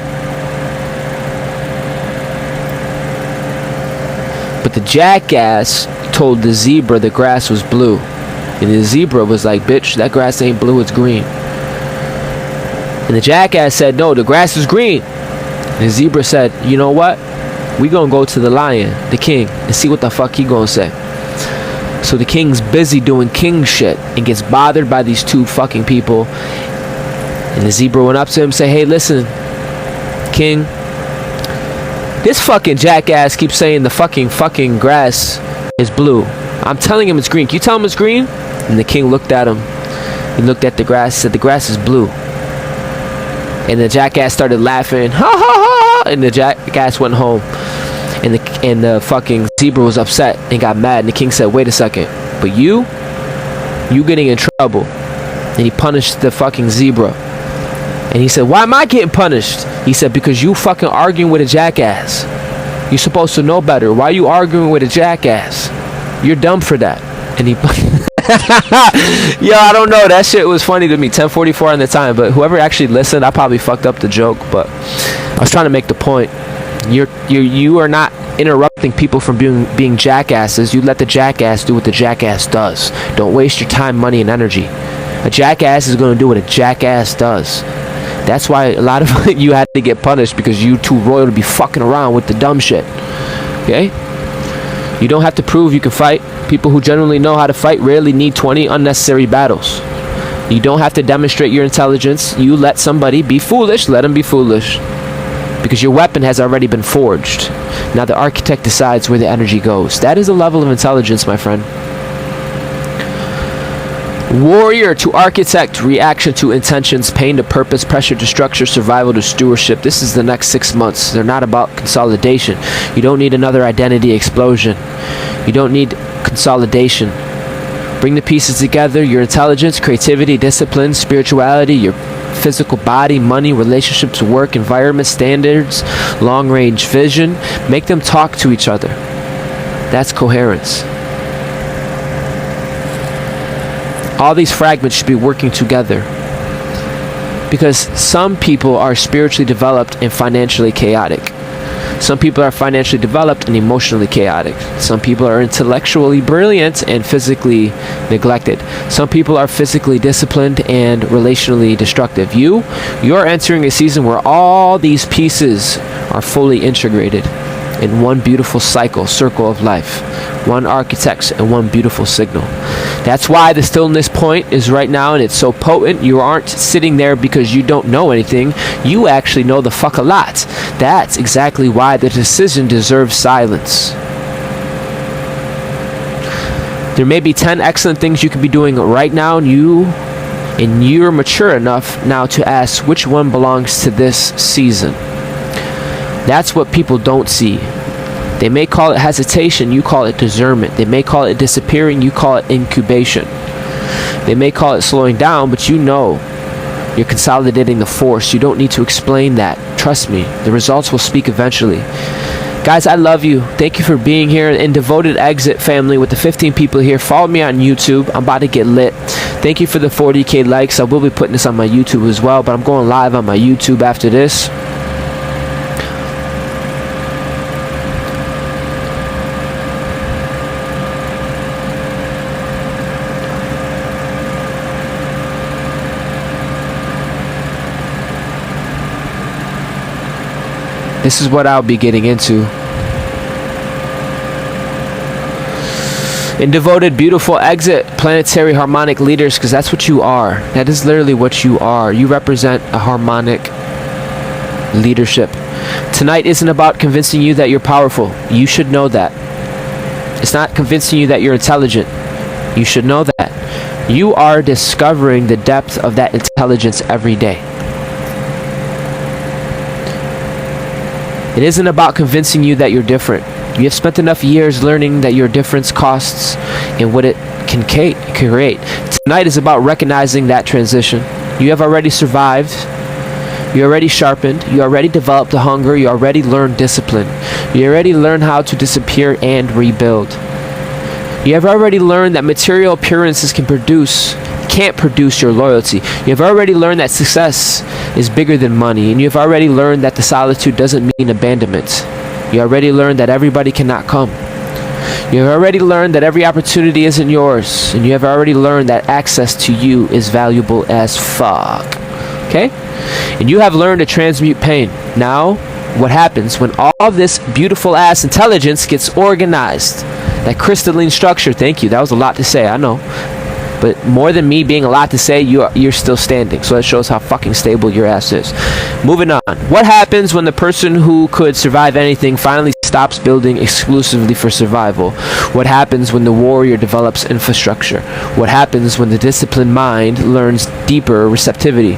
But the jackass told the zebra the grass was blue. And the zebra was like, bitch, that grass ain't blue, it's green. And the jackass said, no, the grass is green. And the zebra said, you know what? We gonna go to the lion, the king, and see what the fuck he gonna say. So the king's busy doing king shit and gets bothered by these two fucking people. And the zebra went up to him and said, hey, listen, king, this fucking jackass keeps saying the fucking grass is blue. I'm telling him it's green. Can you tell him it's green? And the king looked at him. He looked at the grass, said the grass is blue. And the jackass started laughing. Ha ha ha! And the jackass went home. And the fucking zebra was upset and got mad. And the king said, wait a second. But you getting in trouble. And he punished the fucking zebra. And he said, why am I getting punished? He said, because you fucking arguing with a jackass. You're supposed to know better. Why are you arguing with a jackass? You're dumb for that. And he yo, I don't know, that shit was funny to me. 10:44 on the time, but whoever actually listened, I probably fucked up the joke, but I was trying to make the point. You are not interrupting people from being jackasses. You let the jackass do what the jackass does. Don't waste your time, money, and energy. A jackass is going to do what a jackass does. That's why a lot of you had to get punished, because you too royal to be fucking around with the dumb shit. Okay? You don't have to prove you can fight. People who genuinely know how to fight rarely need 20 unnecessary battles. You don't have to demonstrate your intelligence. You let somebody be foolish, let them be foolish. Because your weapon has already been forged. Now the architect decides where the energy goes. That is a level of intelligence, my friend. Warrior to architect, reaction to intentions, pain to purpose, pressure to structure, survival to stewardship. This is the next 6 months. They're not about consolidation. You don't need another identity explosion. You don't need consolidation. Bring the pieces together. Your intelligence, creativity, discipline, spirituality, your physical body, money, relationships, work, environment, standards, long-range vision. Make them talk to each other. That's coherence. All these fragments should be working together, because some people are spiritually developed and financially chaotic. Some people are financially developed and emotionally chaotic. Some people are intellectually brilliant and physically neglected. Some people are physically disciplined and relationally destructive. You're entering a season where all these pieces are fully integrated in one beautiful circle of life, one architect and one beautiful signal. That's why the stillness point is right now, and it's so potent. You aren't sitting there because you don't know anything. You actually know the fuck a lot. That's exactly why the decision deserves silence. There may be 10 excellent things you could be doing right now, and you're mature enough now to ask which one belongs to this season. That's what people don't see. They may call it hesitation, you call it discernment. They may call it disappearing, you call it incubation. They may call it slowing down, but you know you're consolidating the force. You don't need to explain that. Trust me, the results will speak eventually. Guys, I love you. Thank you for being here in Devoted Exit family with the 15 people here. Follow me on YouTube. I'm about to get lit. Thank you for the 40K likes. I will be putting this on my YouTube as well, but I'm going live on my YouTube after this. This is what I'll be getting into. In Devoted, Beautiful Exit, planetary harmonic leaders, because that's what you are. That is literally what you are. You represent a harmonic leadership. Tonight isn't about convincing you that you're powerful. You should know that. It's not convincing you that you're intelligent. You should know that. You are discovering the depth of that intelligence every day. It isn't about convincing you that you're different. You have spent enough years learning that your difference costs and what it can create. Tonight is about recognizing that transition. You have already survived. You already sharpened. You already developed the hunger. You already learned discipline. You already learned how to disappear and rebuild. You have already learned that material appearances can't produce your loyalty. You have already learned that success is bigger than money, and you have already learned that the solitude doesn't mean abandonment. You already learned that everybody cannot come. You have already learned that every opportunity isn't yours, and you have already learned that access to you is valuable as fuck. Okay? And you have learned to transmute pain. Now, what happens when all this beautiful ass intelligence gets organized? That crystalline structure, thank you, that was a lot to say, I know. But more than me being a lot to say, you're still standing. So that shows how fucking stable your ass is. Moving on. What happens when the person who could survive anything finally stops building exclusively for survival? What happens when the warrior develops infrastructure? What happens when the disciplined mind learns deeper receptivity?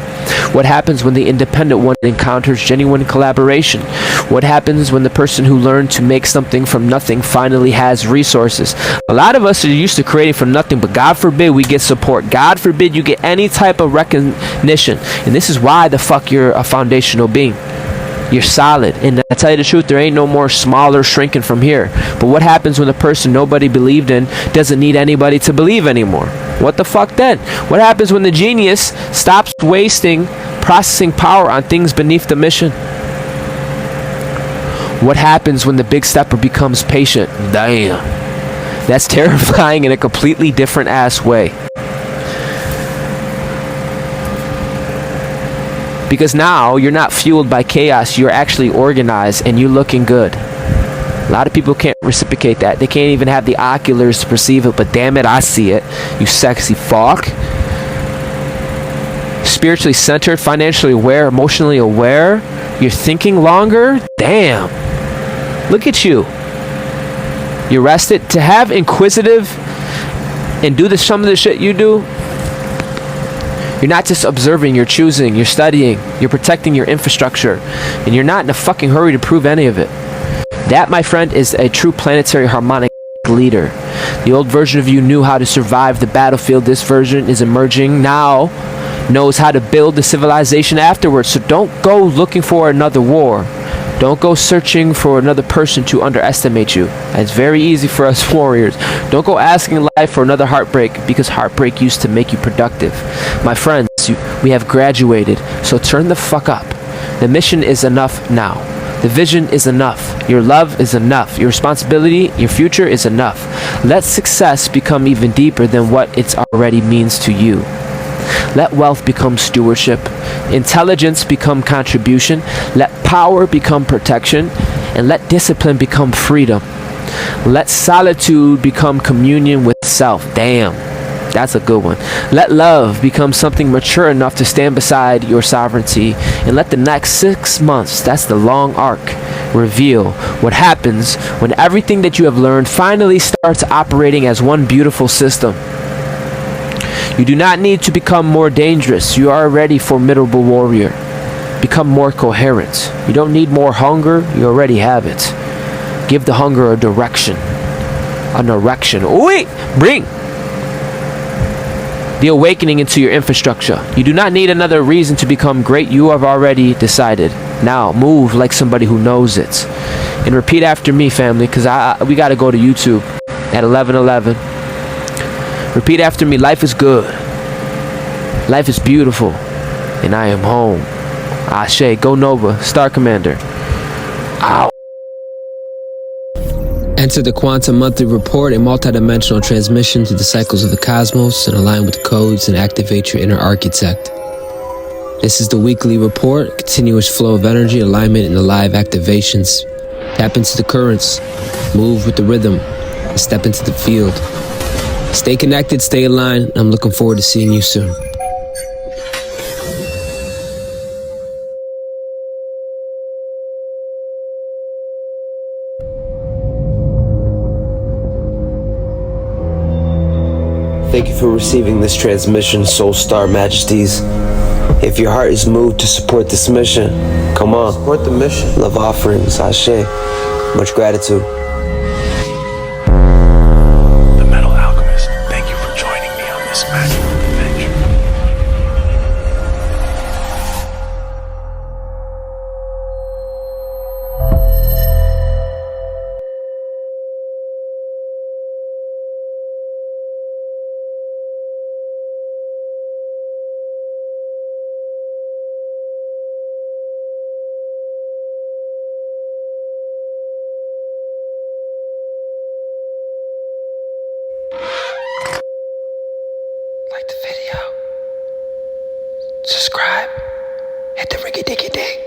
What happens when the independent one encounters genuine collaboration? What happens when the person who learned to make something from nothing finally has resources? A lot of us are used to creating from nothing, but God forbid we get support. God forbid you get any type of recognition. And this is why the fuck you're a foundational being. You're solid. And I tell you the truth, there ain't no more smaller shrinking from here. But what happens when the person nobody believed in doesn't need anybody to believe anymore? What the fuck then? What happens when the genius stops wasting processing power on things beneath the mission? What happens when the big stepper becomes patient? Damn. That's terrifying in a completely different ass way. Because now you're not fueled by chaos, you're actually organized and you're looking good. A lot of people can't reciprocate that. They can't even have the oculars to perceive it, but damn it, I see it. You sexy fuck. Spiritually centered, financially aware, emotionally aware. You're thinking longer. Damn. Look at you. You're rested. To have inquisitive and do some of the shit you do, you're not just observing, you're choosing, you're studying, you're protecting your infrastructure, and you're not in a fucking hurry to prove any of it. That, my friend, is a true planetary harmonic leader. The old version of you knew how to survive the battlefield. This version is emerging now, knows how to build the civilization afterwards. So don't go looking for another war. Don't go searching for another person to underestimate you. It's very easy for us warriors. Don't go asking life for another heartbreak, because heartbreak used to make you productive. My friends, we have graduated, so turn the fuck up. The mission is enough now. The vision is enough. Your love is enough. Your responsibility, your future is enough. Let success become even deeper than what it already means to you. Let wealth become stewardship. Intelligence become contribution. Let power become protection. And let discipline become freedom. Let solitude become communion with self. Damn, that's a good one. Let love become something mature enough to stand beside your sovereignty. And let the next 6 months, that's the long arc, reveal what happens when everything that you have learned finally starts operating as one beautiful system. You do not need to become more dangerous. You are already a formidable warrior. Become more coherent. You don't need more hunger. You already have it. Give the hunger a direction. An erection. Wait! Bring the awakening into your infrastructure. You do not need another reason to become great. You have already decided. Now move like somebody who knows it. And repeat after me, family, because we got to go to YouTube at 11:11. Repeat after me. Life is good. Life is beautiful. And I am home. Ashe. Go Nova. Star Commander. Ow. Enter the Quantum Monthly Report, a multidimensional transmission to the cycles of the cosmos and align with the codes and activate your inner architect. This is the weekly report, continuous flow of energy, alignment, and the live activations. Tap into the currents, move with the rhythm, and step into the field. Stay connected, stay aligned. I'm looking forward to seeing you soon. Thank you for receiving this transmission, Soul Star Majesties. If your heart is moved to support this mission, come on. Support the mission. Love offerings, Ashe. Much gratitude. The Metal Alchemist, thank you for joining me on this magical adventure. Like the video, subscribe, hit the ringy dingy ding.